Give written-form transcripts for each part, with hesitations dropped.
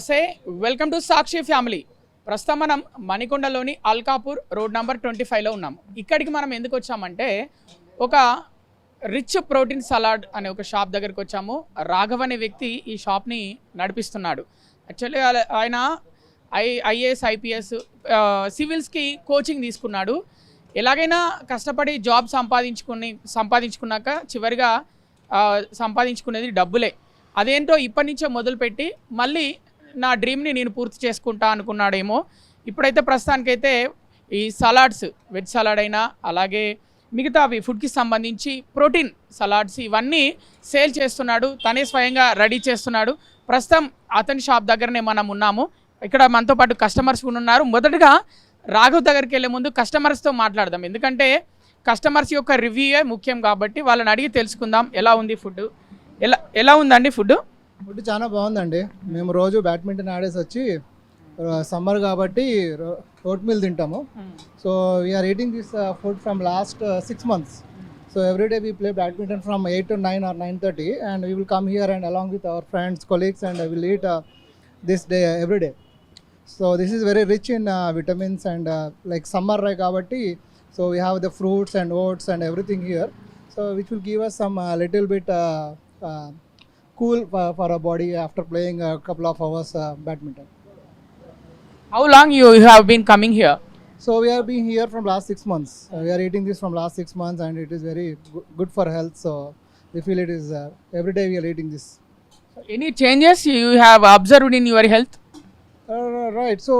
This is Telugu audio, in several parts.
నమస్తే, వెల్కమ్ టు సాక్షి ఫ్యామిలీ. ప్రస్తుతం మనం మణికొండలోని అల్కాపూర్ రోడ్ నంబర్ 25లో ఉన్నాము. ఇక్కడికి మనం ఎందుకు వచ్చామంటే ఒక రిచ్ ప్రోటీన్ సలాడ్ అనే ఒక షాప్ దగ్గరికి వచ్చాము. రాఘవ్ అనే వ్యక్తి ఈ షాప్ని నడిపిస్తున్నాడు. యాక్చువల్లీ ఆయన ఐఏఎస్ ఐపీఎస్ సివిల్స్కి కోచింగ్ తీసుకున్నాడు. ఎలాగైనా కష్టపడి జాబ్ సంపాదించుకున్నాక చివరిగా సంపాదించుకునేది డబ్బులే. అదేంటో ఇప్పటి నుంచే మొదలుపెట్టి మళ్ళీ నా డ్రీమ్ని నేను పూర్తి చేసుకుంటా అనుకున్నాడేమో. ఇప్పుడైతే ప్రస్తుతానికైతే ఈ సలాడ్స్, వెజ్ సలాడ్ అయినా అలాగే మిగతా అవి ఫుడ్కి సంబంధించి ప్రోటీన్ సలాడ్స్ ఇవన్నీ సేల్ చేస్తున్నాడు. తనే స్వయంగా రెడీ చేస్తున్నాడు. ప్రస్తుతం అతని షాప్ దగ్గరనే మనం ఉన్నాము. ఇక్కడ మనతో పాటు కస్టమర్స్ కూడా ఉన్నారు. మొదటగా రాఘవ్ దగ్గరికి వెళ్ళే ముందు కస్టమర్స్తో మాట్లాడదాం. ఎందుకంటే కస్టమర్స్ యొక్క రివ్యూయే ముఖ్యం కాబట్టి వాళ్ళని అడిగి తెలుసుకుందాం ఎలా ఉంది ఫుడ్. ఎలా ఉందండి ఫుడ్? ఫుడ్ చాలా బాగుందండి. మేము రోజు బ్యాడ్మింటన్ ఆడేసి వచ్చి సమ్మర్ కాబట్టి ఓట్ మీల్ తింటాము. So we are eating this food from last 6 months. So every day we play badminton from 8 to 9 or 9:30 and we will come here and along with our friends, colleagues and we will eat this day every day. So this is very rich in vitamins and like summer kabatti, so we have the fruits and oats and everything here, so which will give us some little bit cool for our body after playing a couple of hours badminton. How long you have been coming here? So we have been here from last 6 months. We are eating this from last 6 months and it is very good for health, so we feel it is every day we are eating this. Any changes you have observed in your health? Right, so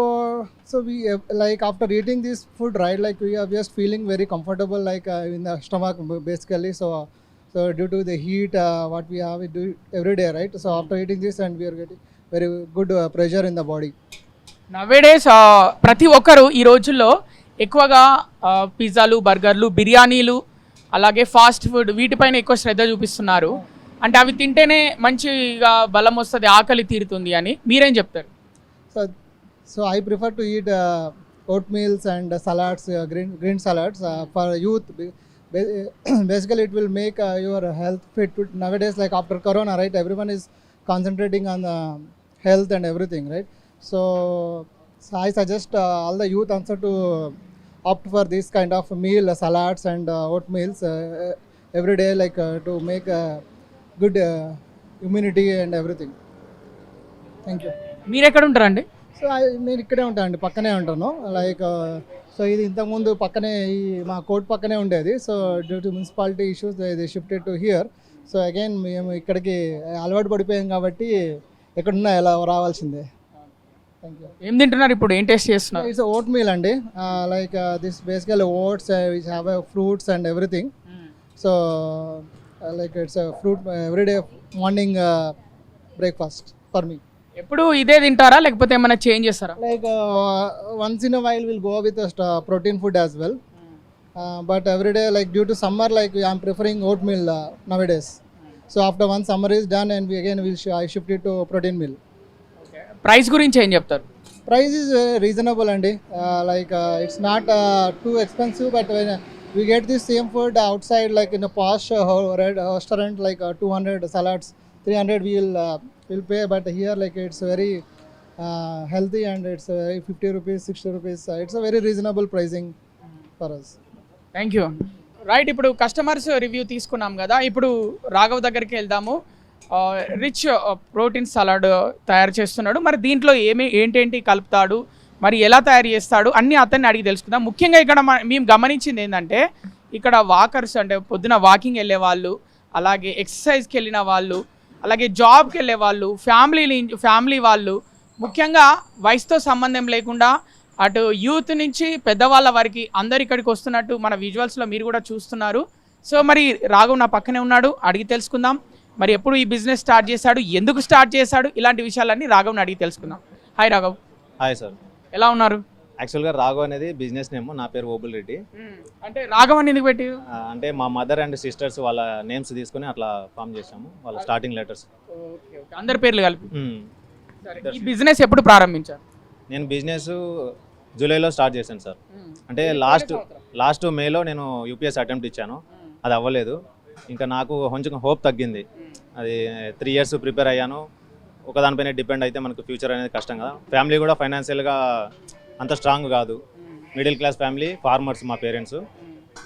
we like after eating this food, right, like we are just feeling very comfortable like in the stomach basically. So due to the heat what we have, we do every day, right? So after eating this and we are getting very good pressure in the body. Nowadays ప్రతి ఒక్కరు ఈ రోజుల్లో ఎక్కువగా పిజ్జాలు, బర్గర్లు, బిర్యానీలు అలాగే ఫాస్ట్ ఫుడ్ వీటిపైన ఎక్కువ శ్రద్ధ చూపిస్తున్నారు. అంటే అవి తింటేనే మంచిగా బలం వస్తుంది, ఆకలి తీరుతుంది అని మీరేం చెప్తారు? So I prefer to eat oatmeals and salads, green salads for youth. Basically it will make your health fit. Nowadays like after corona, right, everyone is concentrating on the health and everything, right? So I suggest all the youth also to opt for this kind of meal, salads and oatmeals every day, like to make good immunity and everything. Thank you. మీరు ఎక్కడ ఉంటారండి? సో నేను ఇక్కడే ఉంటాను అండి, పక్కనే ఉంటాను. లైక్ సో ఇది ఇంతకుముందు పక్కనే ఈ మా కోర్ట్ పక్కనే ఉండేది. So due to municipality issues ఇది shifted to here. So again మేము ఇక్కడికి అలవాటు పడిపోయాం కాబట్టి ఎక్కడున్నా ఎలా రావాల్సిందే. Thank you. ఏం తింటున్నారు ఇప్పుడు? ఏం టేస్ట్ చేస్తున్నారు? ఇట్స్ ఓట్ మీల్ అండి. Like this basical oats which have fruits and everything. So like it's fruit everyday morning breakfast for me. ఎప్పుడు ఇదే తింటారా లేకపోతే ఏమైనా చేంజ్ చేస్తారా? Like once in a while we'll go with a protein food as well. But every day, like due to summer, like I'm preferring oatmeal nowadays. So after one summer is done and we again I shift it to protein meal. Price గురించి ఏం చెప్తారు? Price is reasonable and like it's not too expensive, but when we get this same food outside like in a posh restaurant like 200 salads, 300 we'll pay, but here like it's very healthy and it's 50 rupees, 60 rupees. It's a very reasonable pricing for us. Thank you. Right, ఇప్పుడు కస్టమర్స్ రివ్యూ తీసుకున్నాం కదా, ఇప్పుడు రాఘవ్ దగ్గరికి వెళ్దాము. రిచ్ ప్రోటీన్ సలాడ్ తయారు చేస్తున్నాడు. మరి దీంట్లో ఏంటేంటి కలుపుతాడు, మరి ఎలా తయారు చేస్తాడు అన్నీ అతన్ని అడిగి తెలుసుకుందాం. ముఖ్యంగా ఇక్కడ మేము గమనించింది ఏంటంటే ఇక్కడ వాకర్స్ అంటే పొద్దున వాకింగ్ వెళ్ళే వాళ్ళు, అలాగే ఎక్సర్సైజ్కి వెళ్ళిన వాళ్ళు, అలాగే జాబ్కి వెళ్ళే వాళ్ళు, ఫ్యామిలీ వాళ్ళు, ముఖ్యంగా వయసుతో సంబంధం లేకుండా అటు యూత్ నుంచి పెద్దవాళ్ళ వరకు అందరు ఇక్కడికి వస్తున్నట్టు మన విజువల్స్లో మీరు కూడా చూస్తున్నారు. సో మరి రాఘవ్ నా పక్కనే ఉన్నాడు, అడిగి తెలుసుకుందాం. మరి ఎప్పుడు ఈ బిజినెస్ స్టార్ట్ చేశాడు, ఎందుకు స్టార్ట్ చేశాడు, ఇలాంటి విషయాలన్నీ రాఘవ్ని అడిగి తెలుసుకుందాం. హాయ్ రాఘవ్. Hi sir. ఎలా ఉన్నారు? యాక్చువల్గా రాఘవ్ అనేది బిజినెస్ నేమ్. నా పేరు ఓబుల్ రెడ్డి. అంటే రాఘవ్ అని ఎందుకు పెట్టి? అంటే మా మదర్ అండ్ సిస్టర్స్ వాళ్ళ నేమ్స్ తీసుకొని అట్లా ఫామ్ చేసాము, వాళ్ళ స్టార్టింగ్ లెటర్స్. అందరి పేర్లు కలిపి. ఈ బిజినెస్ ఎప్పుడు ప్రారంభించారు? నేను బిజినెస్ జూలైలో స్టార్ట్ చేశాను సార్. అంటే లాస్ట్ మేలో నేను యూపీఎస్ అటెంప్ట్ ఇచ్చాను, అది అవ్వలేదు. ఇంకా నాకు కొంచెం హోప్ తగ్గింది. అది 3 years ప్రిపేర్ అయ్యాను, ఒకదానిపైన డిపెండ్ అయితే మనకు ఫ్యూచర్ అనేది కష్టం కదా. ఫ్యామిలీ కూడా ఫైనాన్షియల్గా అంత స్ట్రాంగ్ కాదు. మిడిల్ క్లాస్ ఫ్యామిలీ, ఫార్మర్స్ మా పేరెంట్స్.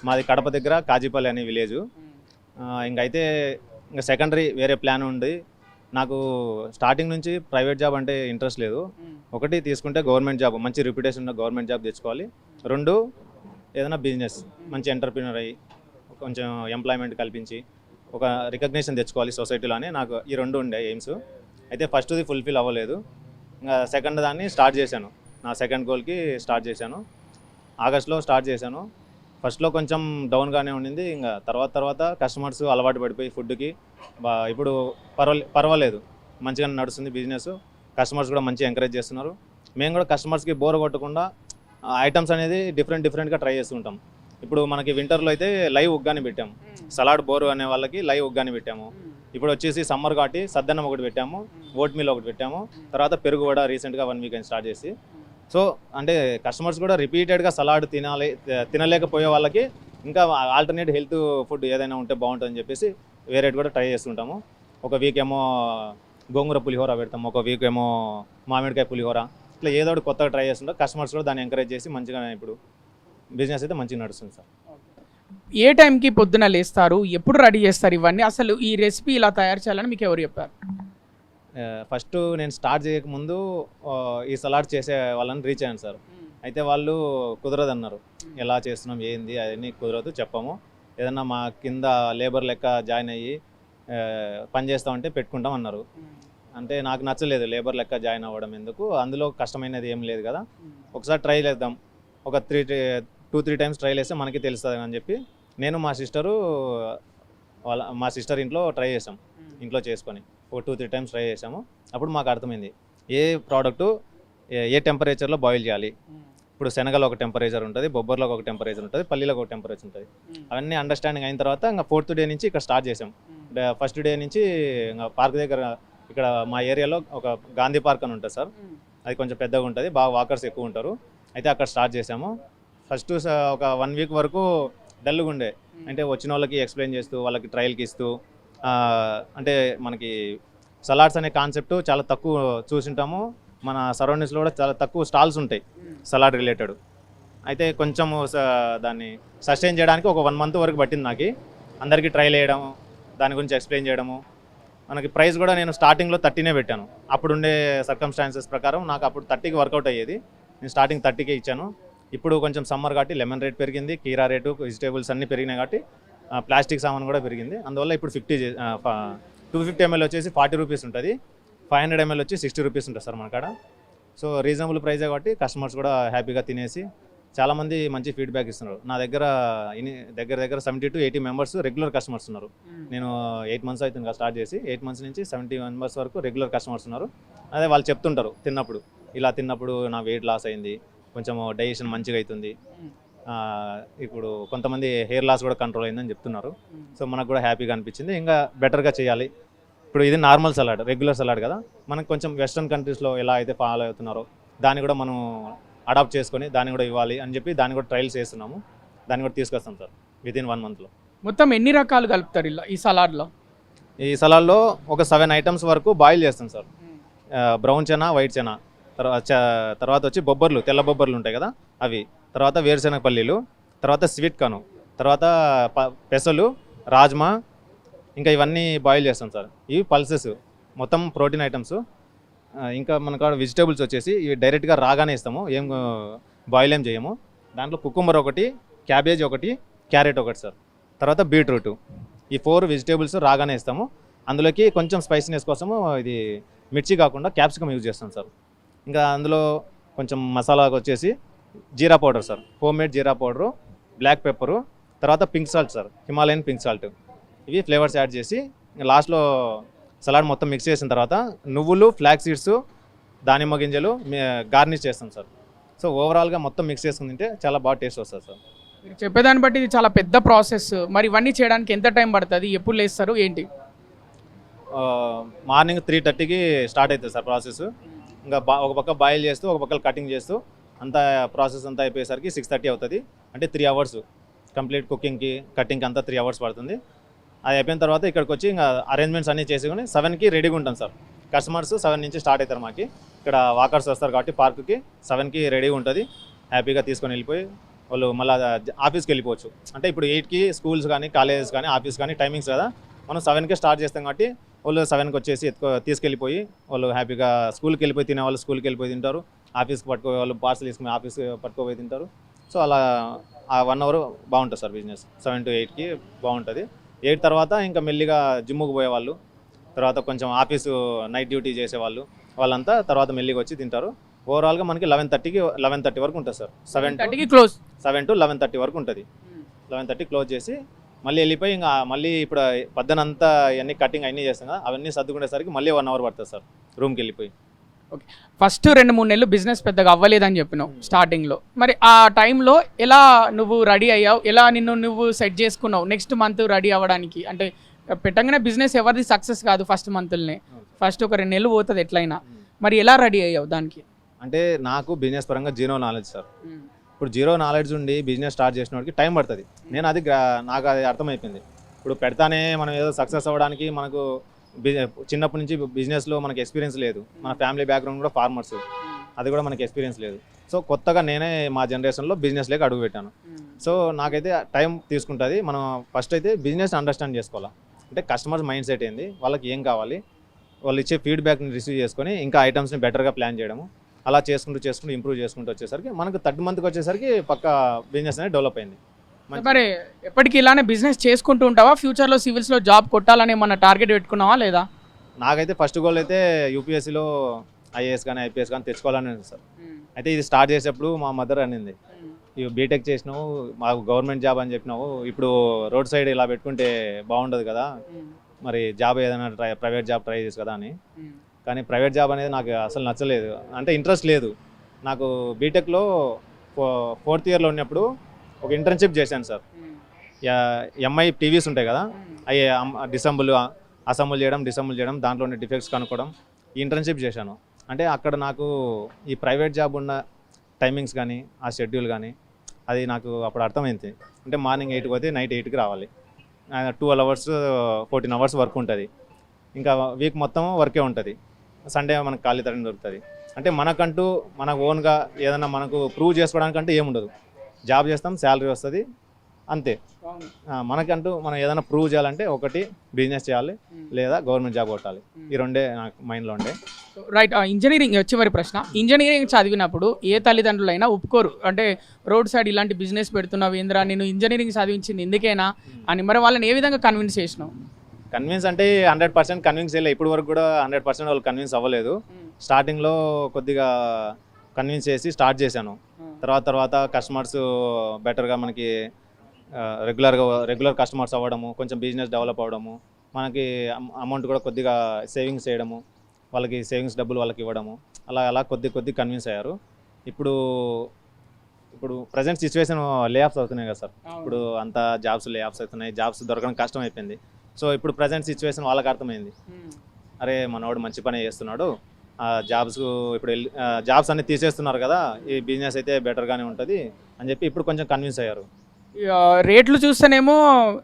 మాది కడప దగ్గర కాజీపల్లి అనే విలేజ్. ఇంకైతే ఇంకా సెకండరీ వేరే ప్లాన్ ఉంది. నాకు స్టార్టింగ్ నుంచి ప్రైవేట్ జాబ్ అంటే ఇంట్రెస్ట్ లేదు. ఒకటి తీసుకుంటే గవర్నమెంట్ జాబ్, మంచి రిప్యుటేషన్ ఉన్న గవర్నమెంట్ జాబ్ తెచ్చుకోవాలి. రెండు ఏదైనా బిజినెస్ మంచి ఎంటర్ప్రినర్ అయ్యి కొంచెం ఎంప్లాయ్మెంట్ కల్పించి ఒక రికగ్నిషన్ తెచ్చుకోవాలి సొసైటీలో అని నాకు ఈ రెండు ఉండే ఎయిమ్స్. అయితే ఫస్ట్ది ఫుల్ఫిల్ అవ్వలేదు. ఇంకా సెకండ్ దాన్ని స్టార్ట్ చేశాను. నా సెకండ్ గోల్కి స్టార్ట్ చేశాను. ఆగస్ట్లో స్టార్ట్ చేశాను. ఫస్ట్లో కొంచెం డౌన్గానే ఉండింది. ఇంకా తర్వాత కస్టమర్స్ అలవాటు పడిపోయి ఫుడ్కి ఇప్పుడు పర్వాలేదు, మంచిగా నడుస్తుంది బిజినెస్. కస్టమర్స్ కూడా మంచిగా ఎంకరేజ్ చేస్తున్నారు. మేము కూడా కస్టమర్స్కి బోర్ కొట్టకుండా ఐటమ్స్ అనేది డిఫరెంట్గా ట్రై చేస్తుంటాం. ఇప్పుడు మనకి వింటర్లో అయితే లైవ్ ఉగ్గాని పెట్టాము. సలాడ్ బోరు అనే వాళ్ళకి లైవ్ ఉగ్గాని పెట్టాము. ఇప్పుడు వచ్చేసి సమ్మర్ కాబట్టి సద్దన్నం ఒకటి పెట్టాము, ఓట్ మీల్ ఒకటి పెట్టాము. తర్వాత పెరుగు కూడా రీసెంట్గా 1 వీక్ స్టార్ట్ చేసి. సో అంటే కస్టమర్స్ కూడా రిపీటెడ్గా సలాడ్ తినలేకపోయే వాళ్ళకి ఇంకా ఆల్టర్నేట్ హెల్త్ ఫుడ్ ఏదైనా ఉంటే బాగుంటుందని చెప్పేసి వేరేటి కూడా ట్రై చేస్తుంటాము. ఒక వీక్ ఏమో గోంగూర పులిహోర పెడతాము, ఒక వీక్ ఏమో మామిడికాయ పులిహోర. ఇట్లా ఏదో ఒకటి కొత్తగా ట్రై చేస్తుంటాం. కస్టమర్స్ కూడా దాన్ని ఎంకరేజ్ చేసి మంచిగా ఇప్పుడు బిజినెస్ అయితే మంచిగా నడుస్తుంది సార్. ఏ టైంకి పొద్దున లేస్తారు, ఎప్పుడు రెడీ చేస్తారు ఇవన్నీ? అసలు ఈ రెసిపీ ఇలా తయారు చేయాలని మీకు ఎవరు చెప్పారు? ఫస్ట్ నేను స్టార్ట్ చేయకముందు ఈ సలాడ్ చేసే వాళ్ళని రీచ్ అయ్యాను సార్. అయితే వాళ్ళు కుదరదు అన్నారు. ఎలా చేస్తున్నాం ఏంది అవన్నీ కుదరదు, చెప్పాము. ఏదన్నా మా కింద లేబర్ లెక్క జాయిన్ అయ్యి పని చేస్తామంటే పెట్టుకుంటాం అన్నారు. అంటే నాకు నచ్చలేదు లేబర్ లెక్క జాయిన్ అవ్వడం ఎందుకు, అందులో కష్టమైనది ఏం లేదు కదా, ఒకసారి ట్రై చేద్దాం. ఒక 2-3 టైమ్స్ ట్రై చేస్తే మనకి తెలుస్తుంది అని చెప్పి నేను మా సిస్టర్ ఇంట్లో ట్రై చేసాం. ఇంట్లో చేసుకొని ఒక 2-3 టైమ్స్ ట్రై చేసాము. అప్పుడు మాకు అర్థమైంది ఏ ప్రోడక్టు ఏ టెంపరేచర్లో బాయిల్ చేయాలి. ఇప్పుడు శనగలో ఒక టెంపరేచర్ ఉంటుంది, బొబ్బర్లో ఒక టెంపరేచర్ ఉంటుంది, పల్లీలో ఒక టెంపరేచర్ ఉంటుంది. అవన్నీ అండర్స్టాండింగ్ అయిన తర్వాత ఇంకా 4th డే నుంచి ఇక్కడ స్టార్ట్ చేసాం. ఫస్ట్ డే నుంచి ఇంకా పార్క్ దగ్గర ఇక్కడ మా ఏరియాలో ఒక గాంధీ పార్క్ అని ఉంటుంది సార్. అది కొంచెం పెద్దగా ఉంటుంది, బాగా వాకర్స్ ఎక్కువ ఉంటారు. అయితే అక్కడ స్టార్ట్ చేసాము. ఫస్ట్ ఒక 1 వీక్ వరకు డల్గా ఉండే. అంటే వచ్చిన వాళ్ళకి ఎక్స్ప్లెయిన్ చేస్తూ వాళ్ళకి ట్రయల్కి ఇస్తూ, అంటే మనకి సలాడ్స్ అనే కాన్సెప్ట్ చాలా తక్కువ చూసింటాము. మన సరౌండింగ్స్లో కూడా చాలా తక్కువ స్టాల్స్ ఉంటాయి సలాడ్ రిలేటెడ్. అయితే కొంచెం దాన్ని సస్టైన్ చేయడానికి ఒక 1 మంత్ వరకు పట్టింది నాకు. అందరికీ ట్రైల్ వేయడం, దాని గురించి ఎక్స్ప్లెయిన్ చేయడము. మనకి ప్రైస్ కూడా నేను స్టార్టింగ్లో 30నే పెట్టాను. అప్పుడుండే సర్కమ్స్టాన్సెస్ ప్రకారం నాకు అప్పుడు 30కి వర్కౌట్ అయ్యేది. నేను స్టార్టింగ్ 30కే ఇచ్చాను. ఇప్పుడు కొంచెం సమ్మర్ కాబట్టి లెమన్ రేట్ పెరిగింది, కీరా రేటు, వెజిటేబుల్స్ అన్నీ పెరిగినాయి కాబట్టి ప్లాస్టిక్ సామాన్ కూడా పెరిగింది. అందువల్ల ఇప్పుడు 250 ml వచ్చేసి 40 రూపీస్ ఉంటుంది, 500 ml వచ్చి 60 రూపీస్ ఉంటుంది సార్ మన కాడ. సో రీజనబుల్ ప్రైజే కాబట్టి కస్టమర్స్ కూడా హ్యాపీగా తినేసి చాలామంది మంచి ఫీడ్బ్యాక్ ఇస్తున్నారు. నా దగ్గర దగ్గర 70 to 80 మెంబర్స్ రెగ్యులర్ కస్టమర్స్ ఉన్నారు. నేను 8 months అవుతుంది స్టార్ట్ చేసి. 8 months నుంచి 70 మెంబర్స్ వరకు రెగ్యులర్ కస్టమర్స్ ఉన్నారు. అదే వాళ్ళు చెప్తుంటారు తిన్నప్పుడు, ఇలా తిన్నప్పుడు నా వెయిట్ లాస్ అయింది, కొంచెం డైజెషన్ మంచిగా అవుతుంది, ఇప్పుడు కొంతమంది హెయిర్ లాస్ కూడా కంట్రోల్ అయిందని చెప్తున్నారు. సో మనకు కూడా హ్యాపీగా అనిపించింది. ఇంకా బెటర్గా చేయాలి. ఇప్పుడు ఇది నార్మల్ సలాడ్, రెగ్యులర్ సలాడ్ కదా, మనకు కొంచెం వెస్ట్రన్ కంట్రీస్లో ఎలా అయితే ఫాలో అవుతున్నారో దాన్ని కూడా మనం అడాప్ట్ చేసుకొని దాన్ని కూడా ఇవ్వాలి అని చెప్పి దాన్ని కూడా ట్రయల్స్ చేస్తున్నాము. దాన్ని కూడా తీసుకొస్తాం సార్ వితిన్ 1 monthలో. మొత్తం ఎన్ని రకాలు కలుపుతారు ఇలా ఈ సలాడ్లో? ఈ సలాడ్లో ఒక 7 ఐటమ్స్ వరకు బాయిల్ చేస్తాం sir. Brown chana, white chana, తర్వాత వచ్చి బొబ్బర్లు, తెల్ల బొబ్బర్లు ఉంటాయి కదా అవి, తర్వాత వేరుశెనగ పల్లీలు, తర్వాత స్వీట్ కార్న్, తర్వాత పెసలు, రాజ్మా, ఇంకా ఇవన్నీ బాయిల్ చేస్తాం సార్. ఇవి పల్సెస్ మొత్తం ప్రోటీన్ ఐటమ్స్. ఇంకా మనకు వెజిటేబుల్స్ వచ్చేసి ఇవి డైరెక్ట్గా రాగానే ఇస్తాము, ఏం బాయిల్ ఏం చేయము. దాంట్లో కుకుంబర్ ఒకటి, క్యాబేజ్ ఒకటి, క్యారెట్ ఒకటి సార్, తర్వాత బీట్రూట్. ఈ 4 వెజిటేబుల్స్ రాగానే ఇస్తాము. అందులోకి కొంచెం స్పైసీనెస్ కోసము ఇది మిర్చి కాకుండా క్యాప్సికమ్ యూజ్ చేస్తాం సార్. ఇంకా అందులో కొంచెం మసాలాకు వచ్చేసి జీరా పౌడర్ సార్, హోమ్మేడ్ జీరా పౌడరు, బ్లాక్ పెప్పరు, తర్వాత pink salt sir, Himalayan pink salt. ఇవి ఫ్లేవర్స్ యాడ్ చేసి లాస్ట్లో సలాడ్ మొత్తం మిక్స్ చేసిన తర్వాత నువ్వులు, ఫ్లాక్ సీడ్స్, దానిమ్మ గింజలు గార్నిష్ చేస్తాం సార్. సో ఓవరాల్గా మొత్తం మిక్స్ చేసుకుని తింటే చాలా బాగా టేస్ట్ వస్తుంది సార్. మీరు చెప్పేదాన్ని బట్టి ఇది చాలా పెద్ద ప్రాసెస్. మరి ఇవన్నీ చేయడానికి ఎంత టైం పడుతుంది, ఎప్పుడు లేస్తారు ఏంటి? మార్నింగ్ 3:30కి స్టార్ట్ అవుతుంది సార్ ప్రాసెస్. ఇంకా ఒక పక్క బాయిల్ చేస్తూ ఒక పక్క కటింగ్ చేస్తూ అంతా ప్రాసెస్ అంతా అయిపోయేసరికి 6:30 అవుతుంది. అంటే 3 hours కంప్లీట్ కుకింగ్కి, కటింగ్కి అంతా 3 hours పడుతుంది. అది అయిపోయిన తర్వాత ఇక్కడికి వచ్చి ఇంకా అరేంజ్మెంట్స్ అన్నీ చేసుకుని 7కి రెడీగా ఉంటాం సార్. కస్టమర్స్ 7 నుంచి స్టార్ట్ అవుతారు. మాకు ఇక్కడ వాకర్స్ వస్తారు కాబట్టి పార్క్కి 7కి రెడీ ఉంటుంది. హ్యాపీగా తీసుకొని వెళ్ళిపోయి వాళ్ళు మళ్ళీ ఆఫీస్కి వెళ్ళిపోవచ్చు. అంటే ఇప్పుడు 8కి స్కూల్స్ కానీ కాలేజెస్ కానీ ఆఫీస్ కానీ టైమింగ్స్ కదా, మనం 7కే స్టార్ట్ చేస్తాం కాబట్టి వాళ్ళు 7కి వచ్చేసి తీసుకెళ్ళిపోయి వాళ్ళు హ్యాపీగా స్కూల్కి వెళ్ళిపోయి తినే వాళ్ళు స్కూల్కి వెళ్ళిపోయి తింటారు, ఆఫీస్కి పట్టుకోవే వాళ్ళు పార్సల్ తీసుకుని ఆఫీస్కి పట్టుకోపోయి తింటారు. సో అలా ఆ 1 అవర్ బాగుంటుంది సార్ బిజినెస్. 7 to 8కి బాగుంటుంది. 8 తర్వాత ఇంకా మెల్లిగా జిమ్ముకు పోయేవాళ్ళు, తర్వాత కొంచెం ఆఫీసు నైట్ డ్యూటీ చేసేవాళ్ళు వాళ్ళంతా తర్వాత మెల్లిగా వచ్చి తింటారు. ఓవరాల్గా మనకి 11:30 వరకు ఉంటుంది సార్. 7:30కి క్లోజ్. 7 to 11:30 వరకు ఉంటుంది. 11:30 క్లోజ్ చేసి మళ్ళీ వెళ్ళిపోయి ఇంకా మళ్ళీ ఇప్పుడు పద్దనంతా ఇవన్నీ కటింగ్ అన్నీ చేస్తాం కదా, అవన్నీ సర్దుకునేసరికి మళ్ళీ 1 అవర్ పడుతుంది సార్ రూమ్కి వెళ్ళిపోయి. ఓకే, ఫస్ట్ 2-3 నెలలు బిజినెస్ పెద్దగా అవ్వలేదని చెప్పినావు స్టార్టింగ్లో. మరి ఆ టైంలో ఎలా నువ్వు రెడీ అయ్యావు, ఎలా నువ్వు సెట్ చేసుకున్నావు నెక్స్ట్ మంత్ రెడీ అవ్వడానికి? అంటే పెట్టగానే బిజినెస్ ఎవరిది సక్సెస్ కాదు ఫస్ట్ మంత్లనే, ఫస్ట్ ఒక 2 నెలలు పోతుంది ఎట్లయినా. మరి ఎలా రెడీ అయ్యావు దానికి? అంటే నాకు బిజినెస్ పరంగా జీరో నాలెడ్జ్ సార్. ఇప్పుడు జీరో నాలెడ్జ్ ఉండి బిజినెస్ స్టార్ట్ చేసిన వాడికి టైం పడుతుంది. నాకు అది అర్థమైపోయింది. ఇప్పుడు పెడతానే మనం ఏదో సక్సెస్ అవ్వడానికి మనకు చిన్నప్పటి నుంచి బిజినెస్లో మనకి ఎక్స్పీరియన్స్ లేదు. మన ఫ్యామిలీ బ్యాక్గ్రౌండ్ కూడా ఫార్మర్స్, అది కూడా మనకి ఎక్స్పీరియన్స్ లేదు. సో కొత్తగా నేనే మా జనరేషన్లో బిజినెస్లోకి అడుగు పెట్టాను. సో నాకైతే టైం తీసుకుంటుంది. మనం ఫస్ట్ అయితే బిజినెస్ అండర్స్టాండ్ చేసుకోవాలి. అంటే కస్టమర్స్ మైండ్ సెట్ ఏంది, వాళ్ళకి ఏం కావాలి, వాళ్ళు ఇచ్చే ఫీడ్బ్యాక్ని రిసీవ్ చేసుకొని ఇంకా ఐటమ్స్ని బెటర్గా ప్లాన్ చేయడము, అలా చేసుకుంటూ ఇంప్రూవ్ చేసుకుంటూ వచ్చేసరికి మనకు 30 మంత్కి వచ్చేసరికి పక్క బిజినెస్ అనేది డెవలప్ అయింది. మరి ఎప్పటికీ ఇలానే బిజినెస్ చేసుకుంటూ ఉంటావా? ఫ్యూచర్లో సివిల్స్లో జాబ్ కొట్టాలని ఏమన్నా టార్గెట్ పెట్టుకున్నావా లేదా? నాకైతే ఫస్ట్ గోల్ అయితే యూపీఎస్సీలో ఐఏఎస్ కానీ ఐపీఎస్ కానీ తెచ్చుకోవాలని ఉంది సార్. అయితే ఇది స్టార్ట్ చేసేటప్పుడు మా మదర్ అనింది, ఇవి బీటెక్ చేసినావు, మాకు గవర్నమెంట్ జాబ్ అని చెప్పినావు, ఇప్పుడు రోడ్ సైడ్ ఇలా పెట్టుకుంటే బాగుండదు కదా, మరి జాబ్ ఏదైనా ప్రైవేట్ జాబ్ ట్రై చేసి కదా అని. కానీ ప్రైవేట్ జాబ్ అనేది నాకు అసలు నచ్చలేదు, అంటే ఇంట్రెస్ట్ లేదు. నాకు బీటెక్లో 4th ఇయర్లో ఉన్నప్పుడు ఒక ఇంటర్న్షిప్ చేశాను సార్. ఎంఐ టీవీస్ ఉంటాయి కదా, అవి డిసెంబుల్ చేయడం, దాంట్లో ఉండే డిఫెక్ట్స్ కనుక్కోవడం, ఈ ఇంటర్న్షిప్ చేశాను. అంటే అక్కడ నాకు ఈ ప్రైవేట్ జాబ్ ఉన్న టైమింగ్స్ కానీ ఆ షెడ్యూల్ కానీ అది నాకు అప్పుడు అర్థమైంది. అంటే మార్నింగ్ 8కి పోతే నైట్ 8కి రావాలి, 12 hours 14 hours వర్క్ ఉంటుంది, ఇంకా వీక్ మొత్తం వర్కే ఉంటుంది, సండే మనకు ఖాళీ తరం దొరుకుతుంది. అంటే మనకంటూ మన ఓన్గా ఏదైనా మనకు ప్రూవ్ చేసుకోవడానికంటే ఏముండదు. జాబ్ చేస్తాం, శాలరీ వస్తుంది, అంతే. మనకంటూ మనం ఏదైనా ప్రూవ్ చేయాలంటే ఒకటి బిజినెస్ చేయాలి, లేదా గవర్నమెంట్ జాబ్ కొట్టాలి. ఈ రెండే నాకు మైండ్లో ఉండే. రైట్. ఇంజనీరింగ్ చివరి ప్రశ్న, ఇంజనీరింగ్ చదివినప్పుడు ఏ తల్లిదండ్రులైనా ఒప్పుకోరు. అంటే రోడ్ సైడ్ ఇలాంటి బిజినెస్ పెడుతున్నావు ఏంద్రా, నేను ఇంజనీరింగ్ చదివించింది ఎందుకేనా అని. మరి వాళ్ళని ఏ విధంగా కన్విన్స్ చేసినావు? కన్విన్స్ అంటే 100% కన్విన్స్ చేయలేదు. ఇప్పుడు వరకు కూడా 100% వాళ్ళు కన్విన్స్ అవ్వలేదు. స్టార్టింగ్లో కొద్దిగా కన్విన్స్ చేసి స్టార్ట్ చేశాను. తర్వాత కస్టమర్స్ బెటర్గా మనకి రెగ్యులర్ కస్టమర్స్ అవ్వడము, కొంచెం బిజినెస్ డెవలప్ అవ్వడము, మనకి అమౌంట్ కూడా కొద్దిగా సేవింగ్స్ చేయడము, వాళ్ళకి సేవింగ్స్ డబ్బులు వాళ్ళకి ఇవ్వడము, అలా కొద్ది కన్విన్స్ అయ్యారు. ఇప్పుడు ప్రజెంట్ సిచ్యువేషన్ లే ఆఫ్స్ అవుతున్నాయి కదా సార్. ఇప్పుడు అంతా లే ఆఫ్స్ అవుతున్నాయి, జాబ్స్ దొరకడం కష్టం అయిపోయింది. సో ఇప్పుడు ప్రజెంట్ సిచ్యువేషన్ వాళ్ళకి అర్థమైంది, అరే మనవాడు మంచి పని చేస్తున్నాడు, జాబ్స్ అన్ని తీసేస్తున్నారు కదా, ఈ బిజినెస్ అయితే బెటర్గానే ఉంటుంది అని చెప్పి ఇప్పుడు కొంచెం కన్విన్స్ అయ్యారు. రేట్లు చూస్తేనేమో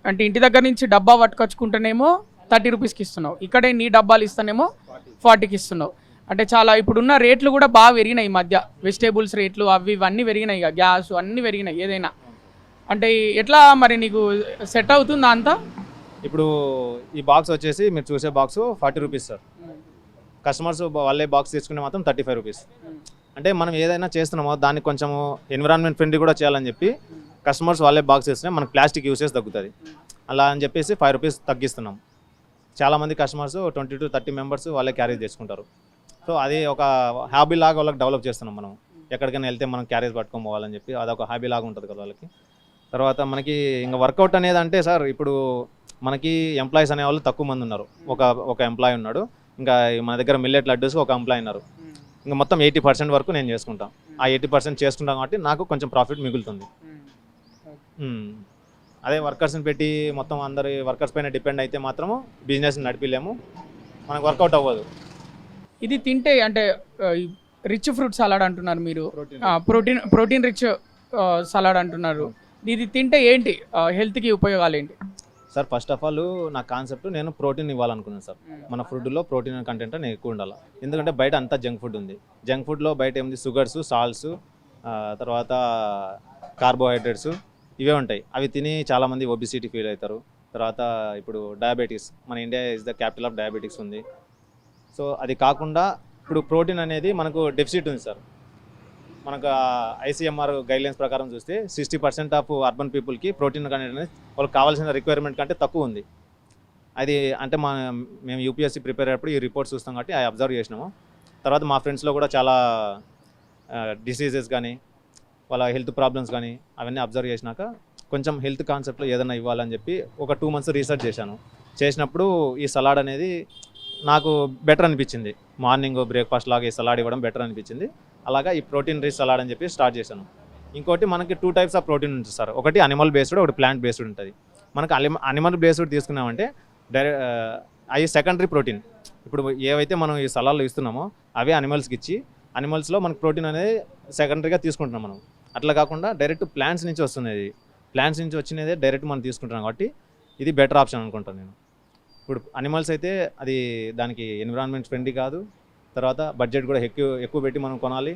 అంటే ఇంటి దగ్గర నుంచి డబ్బా పట్టుకొచ్చుకుంటేనేమో 30 రూపీస్కి ఇస్తున్నావు, ఇక్కడే నీ డబ్బాలు ఇస్తానేమో 40కి ఇస్తున్నావు. అంటే చాలా ఇప్పుడున్న రేట్లు కూడా బాగా పెరిగినాయి ఈ మధ్య. వెజిటేబుల్స్ రేట్లు అవి ఇవన్నీ పెరిగినాయి, ఇక గ్యాస్ అన్నీ పెరిగినాయి. ఏదైనా అంటే ఎట్లా మరి నీకు సెట్ అవుతుందా అంతా? ఇప్పుడు ఈ బాక్స్ వచ్చేసి మీరు చూసే బాక్స్ 40 రూపీస్ సార్. కస్టమర్స్ వాళ్ళే బాక్స్ తీసుకునే మాత్రం 35 రూపీస్. అంటే మనం ఏదైనా చేస్తున్నామో దాన్ని కొంచెము ఎన్విరాన్మెంట్ ఫ్రెండ్లీ కూడా చేయాలని చెప్పి కస్టమర్స్ వాళ్ళే బాక్స్ చేస్తే మనకు ప్లాస్టిక్ యూసేజ్ తగ్గుతుంది. అలా అని చెప్పేసి 5 రూపీస్ తగ్గిస్తున్నాం. చాలామంది కస్టమర్స్ 20 to 30 మెంబర్స్ వాళ్ళే క్యారేజ్ చేసుకుంటారు. సో అది ఒక హాబీ లాగా వాళ్ళకి డెవలప్ చేస్తున్నాం. మనం ఎక్కడికైనా వెళ్తే మనం క్యారేజ్ పట్టుకొని పోవాలని చెప్పి అదొక హాబీ లాగా ఉంటుంది కదా వాళ్ళకి. తర్వాత మనకి ఇంకా వర్కౌట్ అనేది అంటే సార్, ఇప్పుడు మనకి ఎంప్లాయీస్ అనేవాళ్ళు తక్కువ మంది ఉన్నారు. ఒక ఎంప్లాయీ ఉన్నాడు, ఇంకా మన దగ్గర మిల్లెట్ లడ్డూస్ ఒక ఎంప్లాయీ ఉన్నారు. ఇంకా మొత్తం 80% వరకు నేను చేసుకుంటాను. ఆ 80% చేసుకుంటాం కాబట్టి నాకు కొంచెం ప్రాఫిట్ మిగులుతుంది. అదే వర్కర్స్ని పెట్టి మొత్తం అందరి వర్కర్స్ పైన డిపెండ్ అయితే మాత్రము బిజినెస్ నడిపిలేము, మనకు వర్కౌట్ అవ్వదు. ఇది తింటే అంటే రిచ్ ఫ్రూట్ సలాడ్ అంటున్నారు మీరు, ప్రోటీన్ రిచ్ సలాడ్ అంటున్నారు. ఇది తింటే ఏంటి హెల్త్కి ఉపయోగాలు ఏంటి? సార్ ఫస్ట్ ఆఫ్ ఆల్ నా కాన్సెప్ట్ నేను ప్రోటీన్ ఇవ్వాలనుకున్నాను సార్. మన ఫుడ్లో ప్రోటీన్ కంటెంట్ అనేది ఎక్కువ ఉండాలి. ఎందుకంటే బయట అంతా జంక్ ఫుడ్ ఉంది. జంక్ ఫుడ్లో బయట ఏముంది, షుగర్స్, సాల్ట్స్, తర్వాత కార్బోహైడ్రేట్స్ ఇవే ఉంటాయి. అవి తిని చాలామంది ఒబిసిటీ ఫీల్ అవుతారు. తర్వాత ఇప్పుడు డయాబెటీస్, మన India is the capital of diabetics ఉంది. సో అది కాకుండా ఇప్పుడు ప్రోటీన్ అనేది మనకు డెఫిసిట్ ఉంది సార్. మనకు ICMR గైడ్లైన్స్ ప్రకారం చూస్తే 60% ఆఫ్ అర్బన్ పీపుల్కి ప్రోటీన్ కంటెంట్ అనేది వాళ్ళకి కావాల్సిన రిక్వైర్మెంట్ కంటే తక్కువ ఉంది. అది అంటే మేము UPSC ప్రిపేర్ అయ్యేప్పుడు ఈ రిపోర్ట్స్ చూస్తాం కాబట్టి అవి అబ్జర్వ్ చేసినాము. తర్వాత మా ఫ్రెండ్స్లో కూడా చాలా డిసీజెస్ కానీ వాళ్ళ హెల్త్ ప్రాబ్లమ్స్ కానీ అవన్నీ అబ్జర్వ్ చేసినాక కొంచెం హెల్త్ కాన్సెప్ట్లో ఏదైనా ఇవ్వాలని చెప్పి ఒక 2 months రీసెర్చ్ చేశాను. చేసినప్పుడు ఈ సలాడ్ అనేది నాకు బెటర్ అనిపించింది. మార్నింగ్ బ్రేక్ఫాస్ట్ లాగా ఈ సలాడ్ ఇవ్వడం బెటర్ అనిపించింది. అలాగా ఈ ప్రోటీన్ రిచ్ సలాడ్ అని చెప్పి స్టార్ట్ చేశాను. ఇంకోటి మనకి 2 types ఆఫ్ ప్రోటీన్ ఉంటుంది సార్. ఒకటి అనిమల్ బేస్డ్, ఒకటి ప్లాంట్ బేస్డ్ ఉంటుంది. మనకు అనిమల్ బేస్డ్ తీసుకున్నామంటే అవి సెకండరీ ప్రోటీన్. ఇప్పుడు ఏవైతే మనం ఈ సలాడ్లో ఇస్తున్నామో అవే అనిమల్స్కి ఇచ్చి అనిమల్స్లో మనకు ప్రోటీన్ అనేది సెకండరీగా తీసుకుంటున్నాం మనం. అట్లా కాకుండా డైరెక్ట్ ప్లాంట్స్ నుంచి వస్తున్నది, ప్లాంట్స్ నుంచి వచ్చినదే డైరెక్ట్ మనం తీసుకుంటున్నాం కాబట్టి ఇది బెటర్ ఆప్షన్ అనుకుంటాను నేను. ఇప్పుడు అనిమల్స్ అయితే అది దానికి ఎన్విరాన్మెంట్ ఫ్రెండ్లీ కాదు, తర్వాత బడ్జెట్ కూడా ఎక్కువ పెట్టి మనం కొనాలి.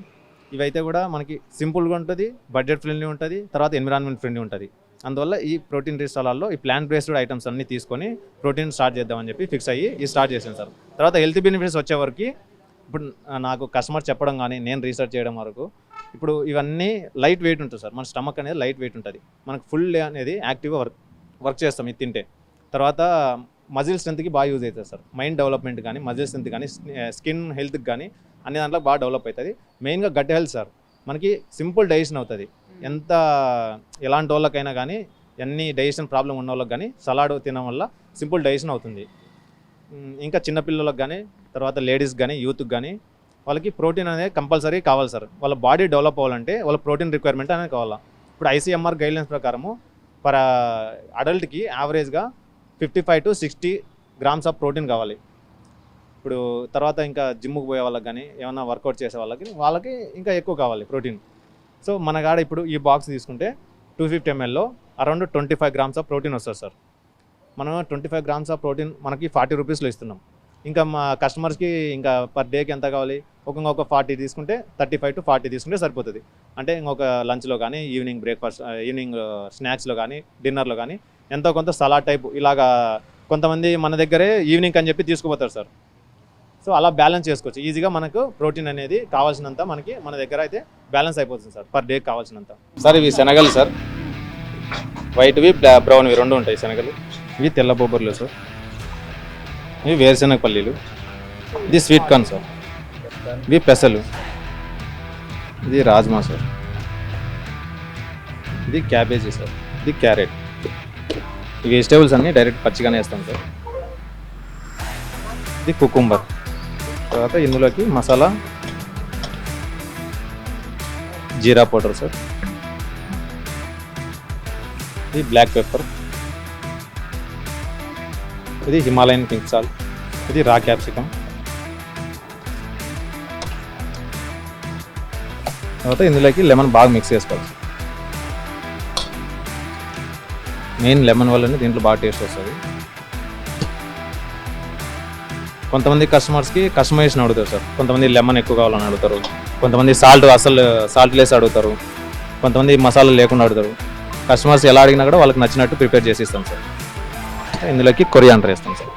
ఇవైతే కూడా మనకి సింపుల్గా ఉంటుంది, బడ్జెట్ ఫ్రెండ్లీ ఉంటుంది, తర్వాత ఎన్విరాన్మెంట్ ఫ్రెండ్లీ ఉంటుంది. అందువల్ల ఈ ప్రోటీన్ రిచ్ సలాడ్లో ఈ ప్లాంట్ బేస్డ్ ఐటమ్స్ అన్నీ తీసుకొని ప్రోటీన్ స్టార్ట్ చేద్దామని చెప్పి ఫిక్స్ అయ్యి ఈ స్టార్ట్ చేశాను సార్. తర్వాత హెల్త్ బెనిఫిట్స్ వచ్చేవరకు ఇప్పుడు నాకు కస్టమర్ చెప్పడం కానీ నేను రీసెర్చ్ చేయడం వరకు ఇప్పుడు ఇవన్నీ లైట్ వెయిట్ ఉంటుంది సార్. మన స్టమక్ అనేది లైట్ వెయిట్ ఉంటుంది. మనకు ఫుల్ డే అనేది యాక్టివ్గా వర్క్ చేస్తాం ఇది తింటే. తర్వాత మజిల్ స్ట్రెంత్కి బాగా యూజ్ అవుతుంది సార్. మైండ్ డెవలప్మెంట్ కానీ, మజిల్ స్ట్రెంత్ కానీ, స్కిన్ హెల్త్కి కానీ అన్ని దాంట్లో బాగా డెవలప్ అవుతుంది. మెయిన్గా గట్ హెల్త్ సార్. మనకి సింపుల్ డైజెషన్ అవుతుంది. ఎలాంటి వాళ్ళకైనా కానీ, ఎన్ని డైజెషన్ ప్రాబ్లం ఉన్న వాళ్ళకి కానీ సలాడ్ తినడం వల్ల సింపుల్ డైజెషన్ అవుతుంది. ఇంకా చిన్నపిల్లలకు కానీ, తర్వాత లేడీస్ కానీ, యూత్కి కానీ వాళ్ళకి ప్రోటీన్ అనేది కంపల్సరీ కావాలి సార్. వాళ్ళ బాడీ డెవలప్ అవ్వాలంటే వాళ్ళ ప్రోటీన్ రిక్వైర్మెంట్ అనేది కావాలా. ఇప్పుడు ICMR గైడ్లైన్స్ ప్రకారము పర్ అడల్ట్కి యావరేజ్గా 55 to 60 grams ఆఫ్ ప్రోటీన్ కావాలి. ఇప్పుడు తర్వాత ఇంకా జిమ్కి పోయే వాళ్ళకి కానీ, ఏమైనా వర్కౌట్ చేసే వాళ్ళకి ఇంకా ఎక్కువ కావాలి ప్రోటీన్. సో మన కాడ ఇప్పుడు ఈ బాక్స్ తీసుకుంటే 250 mlలో అరౌండ్ 25 grams ఆఫ్ ప్రోటీన్ వస్తుంది సార్. మనం 25 grams ఆఫ్ ప్రోటీన్ మనకి 40 రూపీస్లో ఇస్తున్నాం. ఇంకా మా కస్టమర్స్కి ఇంకా పర్ డేకి ఎంత కావాలి, ఒక 40 తీసుకుంటే 35 to 40 తీసుకుంటే సరిపోతుంది. అంటే ఇంకొక లంచ్లో కానీ, ఈవినింగ్ బ్రేక్ఫాస్ట్, ఈవినింగ్ స్నాక్స్లో కానీ, డిన్నర్లో కానీ ఎంతో కొంత సలాడ్ టైప్ ఇలాగా కొంతమంది మన దగ్గరే ఈవినింగ్ అని చెప్పి తీసుకుపోతారు సార్. సో అలా బ్యాలెన్స్ చేసుకోవచ్చు ఈజీగా. మనకు ప్రోటీన్ అనేది కావాల్సినంత మనకి మన దగ్గర అయితే బ్యాలెన్స్ అయిపోతుంది సార్ పర్ డేకి కావాల్సినంత. సార్ ఇవి శనగలు సార్, వైట్వి బ్రౌన్వి రెండు ఉంటాయి శనగలు. ఇవి తెల్ల బొబ్బర్లు సార్, ఇవి వేరుశనగ పల్లీలు, ఇది స్వీట్ కార్న్ సార్, ఇవి పెసలు, ఇది రాజ్మా సార్, ఇది క్యాబేజీ సార్, ఇది క్యారెట్. ఈ వెజిటేబుల్స్ అన్నీ డైరెక్ట్ పచ్చిగానే వేస్తాం సార్. ఇది కుకుంబర్. తర్వాత ఇందులోకి మసాలా, జీరా పౌడర్ సార్, ఇది బ్లాక్ పెప్పర్, ఇది హిమాలయన్ పింక్ సాల్ట్, ఇది రా క్యాప్సికమ్. తర్వాత ఇందులోకి లెమన్ బాగా మిక్స్ చేసుకోవాలి. మెయిన్ లెమన్ వల్లనే దీంట్లో బాగా టేస్ట్ వస్తుంది. కొంతమంది కస్టమర్స్కి కస్టమైజేషన్ అడుగుతారు సార్. కొంతమంది లెమన్ ఎక్కువ కావాలని అడుగుతారు, కొంతమంది సాల్ట్ లెస్ అడుగుతారు, కొంతమంది మసాలా లేకుండా అడుగుతారు. కస్టమర్స్ ఎలా అడిగినా కూడా వాళ్ళకి నచ్చినట్టు ప్రిపేర్ చేసి ఇస్తాం సార్. ఇందులోకి కొరియాండర్ వేస్తాం సార్.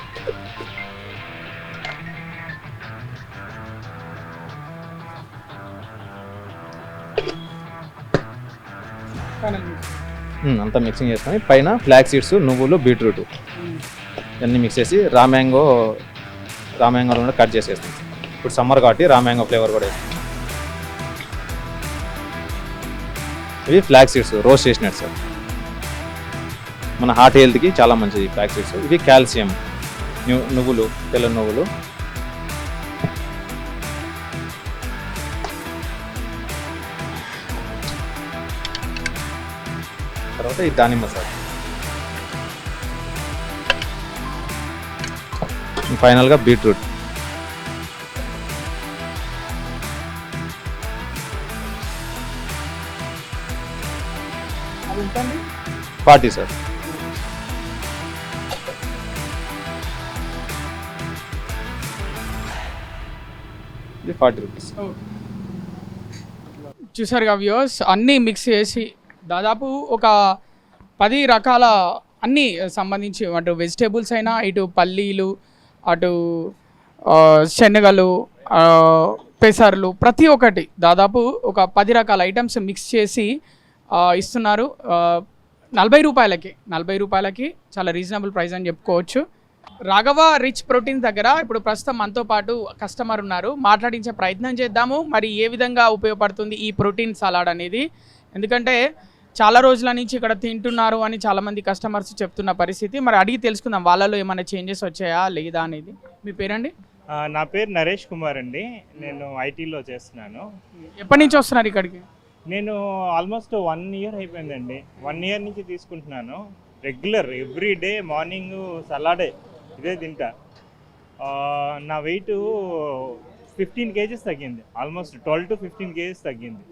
అంతా మిక్సింగ్ చేసుకొని పైన ఫ్లాక్ సీడ్స్, నువ్వులు, బీట్రూట్ ఇవన్నీ మిక్స్ చేసి రా మ్యాంగోలో కూడా కట్ చేసేస్తాం. ఇప్పుడు సమ్మర్ కాబట్టి రా మ్యాంగో ఫ్లేవర్ కూడా వేస్తాం. ఇవి ఫ్లాక్ సీడ్స్ రోస్ట్ చేసినట్టు సార్. మన హార్ట్ హెల్త్కి చాలా మంచిది ఫ్లాక్ సీడ్స్. ఇవి కాల్షియం, నువ్వులు, తెల్ల నువ్వులు. తర్వాత ఈ దానిమ్మ సార్. ఫైనల్గా బీట్రూట్. అది ఎంత అండి? 40 సార్. ఇది 40 రూపీస్. చూసారుగా వ్యూవర్స్, అన్నీ మిక్స్ చేసి దాదాపు ఒక 10 రకాల అన్నీ సంబంధించి అటు వెజిటేబుల్స్ అయినా, ఇటు పల్లీలు, అటు శనగలు, పెసర్లు, ప్రతి ఒక్కటి దాదాపు ఒక 10 రకాల ఐటమ్స్ మిక్స్ చేసి ఇస్తున్నారు. 40 రూపాయలకి, 40 రూపాయలకి చాలా రీజనబుల్ ప్రైస్ అని చెప్పుకోవచ్చు. రాఘవ రిచ్ ప్రోటీన్ దగ్గర ఇప్పుడు ప్రస్తుతం మనతో పాటు కస్టమర్ ఉన్నారు, మాట్లాడించే ప్రయత్నం చేద్దాము. మరి ఏ విధంగా ఉపయోగపడుతుంది ఈ ప్రోటీన్ సలాడ్ అనేది, ఎందుకంటే చాలా రోజుల నుంచి ఇక్కడ తింటున్నారు అని చాలామంది కస్టమర్స్ చెప్తున్న పరిస్థితి. మరి అడిగి తెలుసుకుందాం వాళ్ళలో ఏమైనా చేంజెస్ వచ్చాయా లేదా అనేది. మీ పేరండి? నా పేరు నరేష్ కుమార్ అండి. నేను ఐటీలో చేస్తున్నాను. ఎప్పటి నుంచి వస్తున్నారు ఇక్కడికి? నేను ఆల్మోస్ట్ 1 ఇయర్ అయిపోయిందండి. 1 ఇయర్ నుంచి తీసుకుంటున్నాను రెగ్యులర్. ఎవ్రీ డే మార్నింగ్ సలాడే ఇదే తింటా. నా వెయిట్ 15 కేజీస్ తగ్గింది. ఆల్మోస్ట్ 12 to 15 కేజీస్ తగ్గింది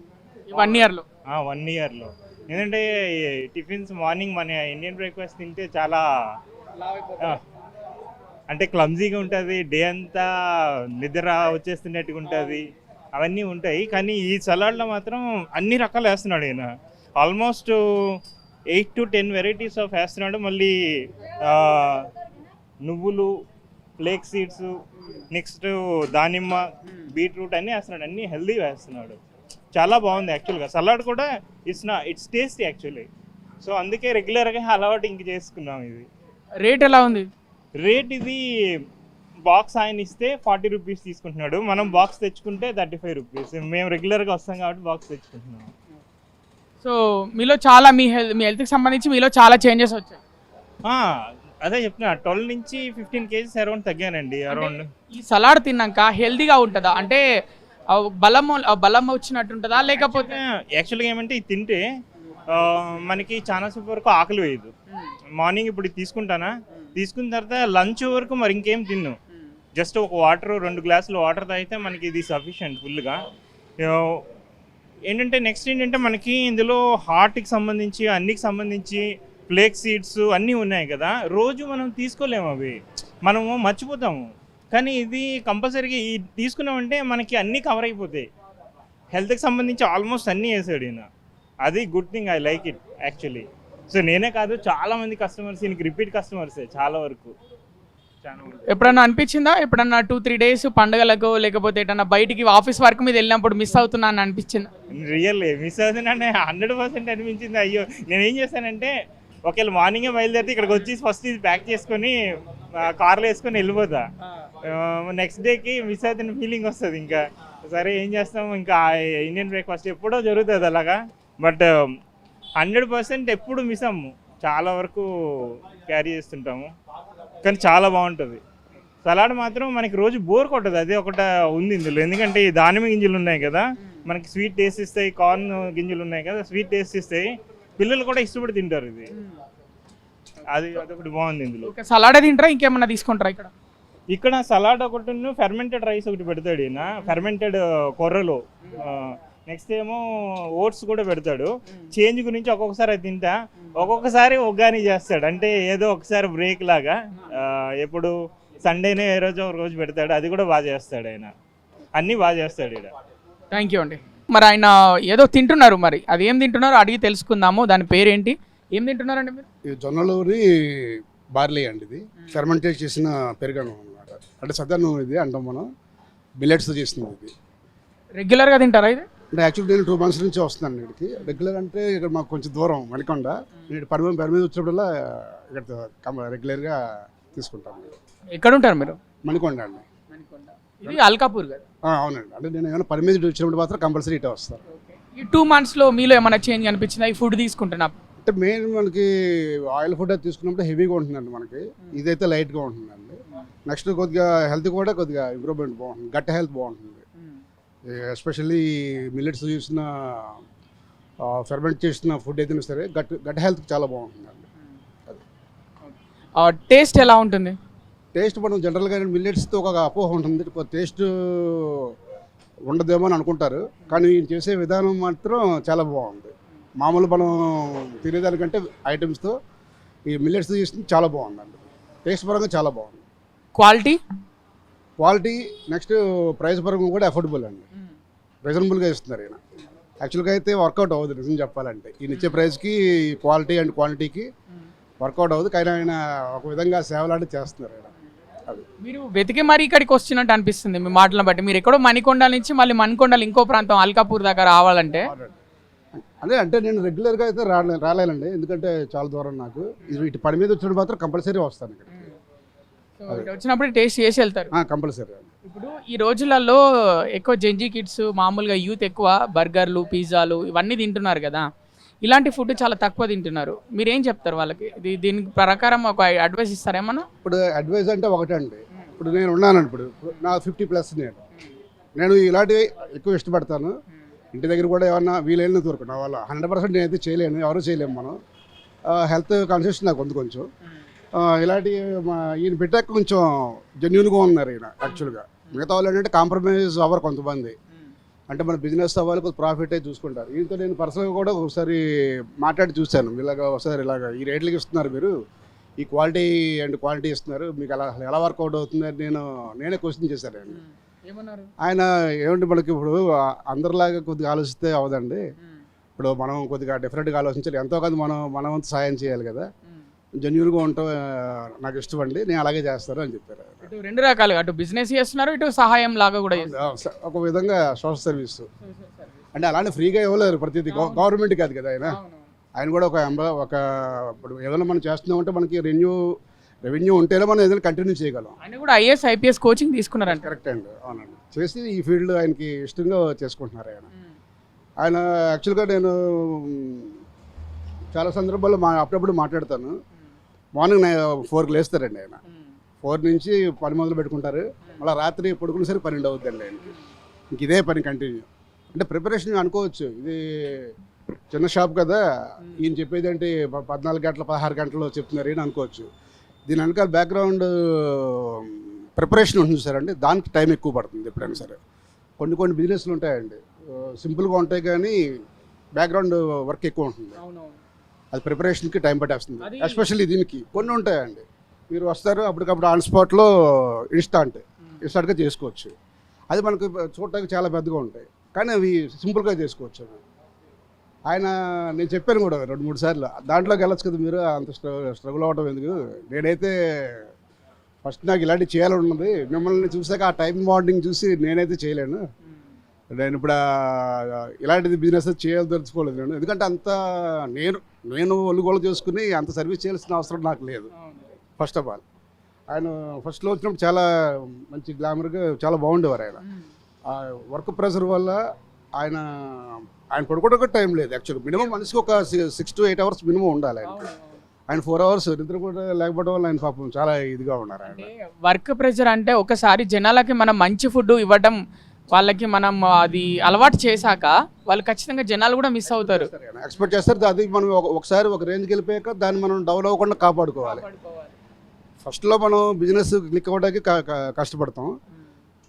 1 ఇయర్లో. 1 ఇయర్లో. ఎందుకంటే టిఫిన్స్ మార్నింగ్ మన ఇండియన్ బ్రేక్ఫాస్ట్ తింటే చాలా అంటే క్లమ్జీగా ఉంటుంది, డే అంతా నిద్ర వచ్చేస్తున్నట్టుగా ఉంటుంది, అవన్నీ ఉంటాయి. కానీ ఈ సలాడ్లో మాత్రం అన్ని రకాలు వేస్తున్నాడు ఈయన. ఆల్మోస్ట్ 8 to 10 వెరైటీస్ ఆఫ్ వేస్తున్నాడు. మళ్ళీ నువ్వులు, ఫ్లేక్ సీడ్స్, నెక్స్ట్ దానిమ్మ, బీట్రూట్ అన్నీ వేస్తున్నాడు. అన్నీ హెల్దీ వేస్తున్నాడు. చాలా బాగుంది యాక్చువల్గా. సలాడ్ కూడా ఇట్స్ టేస్టీ యాక్చువల్లీ. సో అందుకే రెగ్యులర్గా అలవాటు ఇంక చేసుకున్నాం. ఇది రేట్ ఎలా ఉంది? రేట్ ఇది బాక్స్ ఆయన ఇస్తే 40 రూపీస్ తీసుకుంటున్నాడు. మనం బాక్స్ తెచ్చుకుంటే 35 రూపీస్. మేము రెగ్యులర్గా వస్తాం కాబట్టి బాక్స్ తెచ్చుకుంటున్నాం. సో మీలో చాలా మీ హెల్త్కి సంబంధించి మీలో చాలా చేంజెస్ వచ్చాయి. అదే చెప్తున్నా, 12 నుంచి 15 కేజీస్ అరౌండ్ తగ్గానండి. అరౌండ్ ఈ సలాడ్ తిన్నాక హెల్తీగా ఉంటుందా? అంటే బలం వచ్చినట్టు ఉంటుందా, లేకపోతే యాక్చువల్గా ఏమంటే ఇది తింటే మనకి చాలా సేపు వరకు ఆకలి వేయదు. మార్నింగ్ ఇప్పుడు ఇది తీసుకున్న తర్వాత లంచ్ వరకు మరి ఇంకేం తిన్ను. జస్ట్ ఒక వాటర్ 2 గ్లాసులు వాటర్ తాగితే మనకి ఇది సఫిషియంట్ ఫుల్గా. ఏంటంటే నెక్స్ట్ ఏంటంటే మనకి ఇందులో హార్ట్కి సంబంధించి అన్నికి సంబంధించి ఫ్లేక్ సీడ్స్ అన్నీ ఉన్నాయి కదా. రోజు మనం తీసుకోలేము, అవి మనము మర్చిపోతాము. కానీ ఇది కంపల్సరీగా ఈ తీసుకున్నామంటే మనకి అన్నీ కవర్ అయిపోతాయి. హెల్త్కి సంబంధించి ఆల్మోస్ట్ అన్నీ వేసాడు ఈయన. అది good thing, I like it actually. So నేనే కాదు, చాలామంది కస్టమర్స్ ఈయనకి రిపీట్ కస్టమర్సే చాలా వరకు. ఎప్పుడన్నా అనిపించిందా, ఎప్పుడన్నా 2-3 డేస్ పండుగలకు లేకపోతే ఎటన్నా బయటికి ఆఫీస్ వర్క్ మీద వెళ్ళినప్పుడు మిస్ అవుతున్నా అని అనిపించిందా? రియల్లీ మిస్ అవుతున్నానే 100% అనిపించింది. అయ్యో నేనేం చేశానంటే ఒకవేళ మార్నింగే బయలుదేరితే ఇక్కడికి వచ్చి ఫస్ట్ ఇది ప్యాక్ చేసుకొని కార్లో వేసుకొని వెళ్ళిపోతా. నెక్స్ట్ డేకి మిస్ అవుతున్న ఫీలింగ్ వస్తుంది. ఇంకా సరే ఏం చేస్తాం, ఇంకా ఇండియన్ బ్రేక్ఫాస్ట్ ఎప్పుడో జరుగుతుంది అలాగా. బట్ 100% ఎప్పుడు మిస్ అమ్ము, చాలా వరకు క్యారీ చేస్తుంటాము. కానీ చాలా బాగుంటుంది సలాడ్ మాత్రం. మనకి రోజు బోర్ కొట్టదు, అదే ఒకటి ఉంది ఇందులో. ఎందుకంటే ఈ దానిమ్మ గింజలు ఉన్నాయి కదా, మనకి స్వీట్ టేస్ట్ ఇస్తాయి. కార్న్ గింజలు ఉన్నాయి కదా, స్వీట్ టేస్ట్ ఇస్తాయి. పిల్లలు కూడా ఇష్టపడి తింటారు ఇది. అదొకటి బాగుంది ఇందులో. సలాడ్ తింటారా, ఇంకేమన్నా తీసుకుంటారా? ఇక్కడ సలాడ్ ఒకటి, ఫెర్మెంటెడ్ రైస్ ఒకటి పెడతాడు ఈయన, ఫెర్మెంటెడ్ కొర్రలు. నెక్స్ట్ ఏమో ఓట్స్ కూడా పెడతాడు. చేంజ్ గురించి ఒక్కొక్కసారి అది తింటా, ఒక్కొక్కసారి ఒగ్గాని చేస్తాడు. అంటే ఏదో ఒకసారి బ్రేక్ లాగా, ఎప్పుడు సండేనే ఏ రోజు ఒక రోజు పెడతాడు. అది కూడా బాగా చేస్తాడు ఆయన, అన్నీ బాగా చేస్తాడు ఇక్కడ. థ్యాంక్ యూ అండి. మరి ఆయన ఏదో తింటున్నారు, మరి అది ఏం తింటున్నారో అడిగి తెలుసుకుందాము. దాని పేరేంటి, ఏం తింటున్నారండి మీరు? ఇది జొన్నలూరి బార్లీ అండి. ఇది ఫెర్మెంటేట్ చేసిన పెరుగన్నం అనమాట. అంటే సదనం ఇది అంటాం మనం, మిల్లెట్స్ చేసింది ఇది. రెగ్యులర్గా తింటారా ఇది? అంటే యాక్చువల్లీ నేను 2 months నుంచి వస్తున్నాను ఇక్కడికి. రెగ్యులర్ అంటే ఇక్కడ మాకు కొంచెం దూరం మణికొండ. నేను పని మీద వచ్చినప్పుడల్లా ఇక్కడ రెగ్యులర్గా తీసుకుంటాను. ఎక్కడ ఉంటారు మీరు? మణికొండ అండి. ఇది అల్కాపూర్ కదా? అవునండి. అంటే నేను ఏమైనా పని మీద వచ్చినప్పుడు మాత్రం కంపల్సరీ ఇటే వస్తాను. ఈ 2 monthsలో మీలో ఏమైనా చేంజ్ అనిపించిందా ఈ ఫుడ్ తీసుకుంటున్నా? అంటే మెయిన్ మనకి ఆయిల్ ఫుడ్ అది తీసుకున్నప్పుడు హెవీగా ఉంటుందండి మనకి. ఇదైతే లైట్గా ఉంటుందండి. నెక్స్ట్ కొద్దిగా హెల్త్ కూడా కొద్దిగా ఇంప్రూవ్మెంట్ బాగుంటుంది, గట్ హెల్త్ బాగుంటుంది. ఎస్పెషల్లీ మిల్లెట్స్ చేసిన ఫెర్మెంట్ చేసిన ఫుడ్ ఏదైనా సరే గట్ హెల్త్ చాలా బాగుంటుందండి. టేస్ట్ ఎలా ఉంటుంది? టేస్ట్ మనం జనరల్గా మిల్లెట్స్తో ఒక అపోహ ఉంటుంది, టేస్ట్ ఉండదేమో అని అనుకుంటారు. కానీ చేసే విధానం మాత్రం చాలా బాగుంది. మామూలు మనం తినేదానికంటే ఐటమ్స్తో ఈ మిల్లెట్స్ చేసింది చాలా బాగుందండి. టేస్ట్ పరంగా చాలా బాగుంది. క్వాలిటీ నెక్స్ట్ ప్రైస్ పరంగా కూడా అఫోర్డబుల్ అండి, రీజనబుల్గా ఇస్తున్నారు ఈయన. యాక్చువల్గా అయితే వర్కౌట్ అవ్వదు నిజం చెప్పాలంటే, ఈయన ఇచ్చే ప్రైస్కి క్వాలిటీ అండ్ క్వాంటిటీకి వర్కౌట్ అవ్వదు, కానీ ఆయన ఒక విధంగా సేవలాంటి చేస్తున్నారు ఆయన. అది మీరు వెతికి మరీ ఇక్కడికి వస్తున్నట్టు అనిపిస్తుంది మీ మాటలను బట్టి. మీరు ఎక్కడో మణికొండ నుంచి మళ్ళీ మణికొండలు ఇంకో ప్రాంతం అల్కాపూర్ దాకా రావాలంటే అదే అంటే నేను రెగ్యులర్గా అయితే రాలేనండి, ఎందుకంటే చాలా దూరం నాకు. ఇటు పని మీద వచ్చినప్పుడు మాత్రం కంపల్సరీ వస్తాను ఇక్కడ, సో ఇటు వచ్చినప్పుడు టేస్ట్ చేసి వెళ్తారు. కంపల్సరీ. ఇప్పుడు ఈ రోజులలో ఎక్కువ జెంజీ కిడ్స్ మామూలుగా యూత్ ఎక్కువ బర్గర్లు పిజ్జాలు ఇవన్నీ తింటున్నారు కదా, ఇలాంటి ఫుడ్ చాలా తక్కువ తింటున్నారు. మీరేం చెప్తారు వాళ్ళకి? దీని ప్రకారం ఒక అడ్వైస్ ఇస్తారేమన్నా? ఇప్పుడు అడ్వైస్ అంటే ఒకటే అండి, ఇప్పుడు నేను ఉన్నాను, ఇప్పుడు నా 50+ నేను ఇలాంటివి ఎక్కువ ఇష్టపడతాను. ఇంటి దగ్గర కూడా ఏమన్నా వీలైన దొరకు నా వల్ల 100% నేనైతే చేయలేను, ఎవరు చేయలేము మనం. హెల్త్ కాన్షియస్ నాకు ఉంది కొంచెం. ఇలాంటి ఈయన పెట్టాక కొంచెం జెన్యున్గా ఉన్నారు ఈయన యాక్చువల్గా. మిగతా వాళ్ళు ఏంటంటే కాంప్రమైజ్ అవ్వరు కొంతమంది, అంటే మన బిజినెస్ అవ్వాలి కొంచెం ప్రాఫిటే చూసుకుంటారు. ఈయనతో నేను పర్సనల్గా కూడా ఒకసారి మాట్లాడి చూశాను, ఇలాగ ఒకసారి ఇలాగ ఈ రేట్లకి ఇస్తున్నారు మీరు, ఈ క్వాలిటీ అండ్ క్వాంటిటీ ఇస్తున్నారు, మీకు ఎలా వర్కౌట్ అవుతుంది అని నేనే క్వశ్చన్ చేశాను ఆయన. ఏమన్నారు ఆయన? ఏమంటే మనకి ఇప్పుడు అందరిలాగా కొద్దిగా ఆలోచిస్తే అవదండి, ఇప్పుడు మనం కొద్దిగా డిఫరెంట్గా ఆలోచించాలి, ఎంతో కొంత మన వంతు సాయం చేయాలి కదా, జెన్యున్గా ఉండటం నాకు ఇష్టం అండి, నేను అలాగే చేస్తాను అని చెప్పారు. ఇటు రెండు రకాలుగా, అటు బిజినెస్ చేస్తున్నారు, ఇటు సహాయం లాగా కూడా చేస్తున్నారు. ఒక విధంగా సోషల్ సర్వీస్ అంటే అలానే ఫ్రీగా ఇవ్వలేరు ప్రతిదీ, గవర్నమెంట్ కాదు కదా ఆయన కూడా ఒక ఇప్పుడు ఏదైనా మనం చేస్తున్నామంటే మనకి రెవెన్యూ ఉంటేనే మనం ఏదైనా కంటిన్యూ చేయగలం. ఆయన కూడా IAS IPS కోచింగ్ తీసుకున్నారంట. కరెక్ట్ అండి, అవునండి. చేసి ఈ ఫీల్డ్ ఆయనకి ఇష్టంగా చేసుకుంటున్నారు ఆయన. యాక్చువల్గా నేను చాలా సందర్భాల్లో అప్పుడప్పుడు మాట్లాడతాను. మార్నింగ్ 4కి లేస్తారండి ఆయన, 4 నుంచి పని మొదలు పెట్టుకుంటారు, మళ్ళీ రాత్రి పడుకునే సరికి 12 అవుతుందండి ఆయనకి. ఇంక ఇదే పని కంటిన్యూ. అంటే ప్రిపరేషన్ అనుకోవచ్చు, ఇది చిన్న షాప్ కదా, ఈయన చెప్పేది అంటే 14 గంటలు 16 గంటలు చెప్తున్నారు అని అనుకోవచ్చు. దీని వెనకాల బ్యాక్గ్రౌండ్ ప్రిపరేషన్ ఉంటుంది సార్ అండి, దానికి టైం ఎక్కువ పడుతుంది ఎప్పుడైనా సరే. కొన్ని బిజినెస్లు ఉంటాయండి సింపుల్గా ఉంటాయి కానీ బ్యాక్గ్రౌండ్ వర్క్ ఎక్కువ ఉంటుంది, అది ప్రిపరేషన్కి టైం పట్టేస్తుంది. ఎస్పెషల్లీ దీనికి కొన్ని ఉంటాయండి, మీరు వస్తారు అప్పటికప్పుడు ఆన్ స్పాట్లో ఇన్స్టాంట్గా చేసుకోవచ్చు. అది మనకు చూడటానికి చాలా పెద్దగా ఉంటాయి కానీ అవి సింపుల్గా చేసుకోవచ్చు. ఆయన నేను చెప్పాను కూడా 2-3 సార్లు, దాంట్లోకి వెళ్ళొచ్చు కదా మీరు, అంత స్ట్రగుల్ అవ్వటం ఎందుకు. నేనైతే ఫస్ట్ నాకు ఇలాంటివి చేయాలని ఉన్నది, మిమ్మల్ని చూసాక ఆ టైం బాండింగ్ చూసి నేనైతే చేయలేను. నేను ఇప్పుడు ఇలాంటిది బిజినెస్ చేయాలి తెలుసుకోలేదు నేను, ఎందుకంటే అంత నేను ఒళ్ళుగోలు చేసుకుని అంత సర్వీస్ చేయాల్సిన అవసరం నాకు లేదు. ఫస్ట్ ఆఫ్ ఆల్ ఆయన ఫస్ట్లో వచ్చినప్పుడు చాలా మంచి గ్లామర్గా చాలా బాగుండేవారు ఆయన. ఆ వర్క్ ప్రెషర్ వల్ల ఆయన పడుకోవడానికి టైం లేదు యాక్చువల్గా. మినిమం మనిషికి ఒక 6 to 8 hours మినిమం ఉండాలి ఆయన 4 hours నిద్ర కూడా లేకపోవడం వల్ల ఆయన పాపం చాలా ఇదిగా ఉన్నారు ఆయన. వర్క్ ప్రెషర్ అంటే ఒకసారి జనాలకి మనం మంచి ఫుడ్ ఇవ్వడం, వాళ్ళకి మనం అది అలవాటు చేశాక వాళ్ళు ఖచ్చితంగా జనాలు కూడా మిస్ అవుతారు, ఎక్స్పెక్ట్ చేస్తారు. అది మనం ఒకసారి ఒక రేంజ్కి వెళ్ళిపోయాక దాన్ని మనం డౌన్ అవ్వకుండా కాపాడుకోవాలి. ఫస్ట్లో మనం బిజినెస్ క్లిక్ అవ్వడానికి కష్టపడతాం,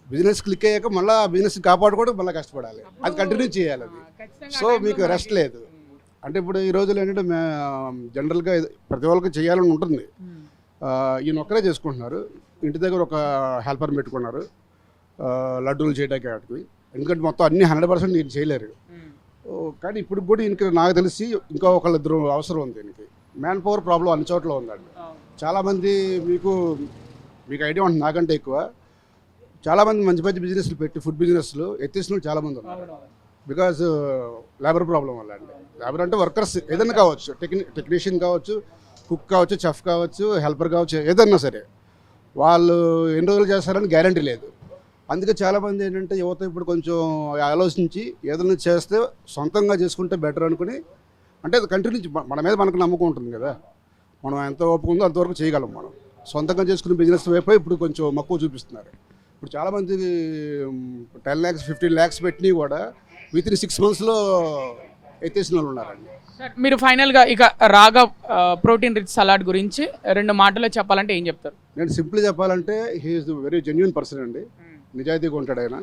బిజినెస్ క్లిక్ అయ్యాక మళ్ళీ ఆ బిజినెస్ కాపాడుకోవడం మళ్ళీ కష్టపడాలి, అది కంటిన్యూ చేయాలి అది. సో మీకు రెస్ట్ లేదు. అంటే ఇప్పుడు ఈ రోజులు ఏంటంటే జనరల్గా ప్రతి వాళ్ళకి చేయాలని ఉంటుంది, ఈయన ఒక్కరే చేసుకుంటున్నారు. ఇంటి దగ్గర ఒక హెల్పర్ పెట్టుకున్నారు లడ్డూలు చేయడానికి వాటికి, ఎందుకంటే మొత్తం అన్ని 100% ఈయన చేయలేరు. కానీ ఇప్పుడు కూడా ఈయనకి నాకు తెలిసి ఇంకా ఒకళ్ళిద్దరు అవసరం ఉంది. దీనికి మ్యాన్ పవర్ ప్రాబ్లం అన్ని చోట్ల ఉందండి. చాలామంది మీకు ఐడియా ఉంటుంది నాకంటే ఎక్కువ, చాలామంది మంచి మంచి బిజినెస్లు పెట్టి ఫుడ్ బిజినెస్లు ఎత్తేసిన వాళ్ళు చాలామంది ఉన్నారు. బికాజ్ లేబర్ ప్రాబ్లం వల్ల అండి. లేబర్ అంటే వర్కర్స్ ఏదైనా కావచ్చు, టెక్నీషియన్ కావచ్చు, కుక్ కావచ్చు, చెఫ్ కావచ్చు, హెల్పర్ కావచ్చు, ఏదన్నా సరే వాళ్ళు ఎన్ని రోజులు చేస్తారని గ్యారంటీ లేదు. అందుకే చాలామంది ఏంటంటే యువత ఇప్పుడు కొంచెం ఆలోచించి ఏదైనా చేస్తే సొంతంగా చేసుకుంటే బెటర్ అనుకుని, అంటే అది కంటిన్యూ మన మీద మనకు నమ్మకం ఉంటుంది కదా, మనం ఎంత ఓపిక ఉందో అంతవరకు చేయగలం. మనం సొంతంగా చేసుకునే బిజినెస్ వైపు ఇప్పుడు కొంచెం మక్కువ చూపిస్తున్నారు. ఇప్పుడు చాలామంది 10 lakhs 15 lakhs పెట్టినవి కూడా within 6 monthsలో ఎత్తేసిన వాళ్ళు ఉన్నారండి. సార్ మీరు ఫైనల్గా ఇక రాఘవ్ ప్రోటీన్ రిచ్ సలాడ్ గురించి 2 మాటల్లో చెప్పాలంటే ఏం చెప్తారు? నేను సింపుల్గా చెప్పాలంటే he is very genuine person అండి, నిజాయితీగా ఉంటాడు ఆయన.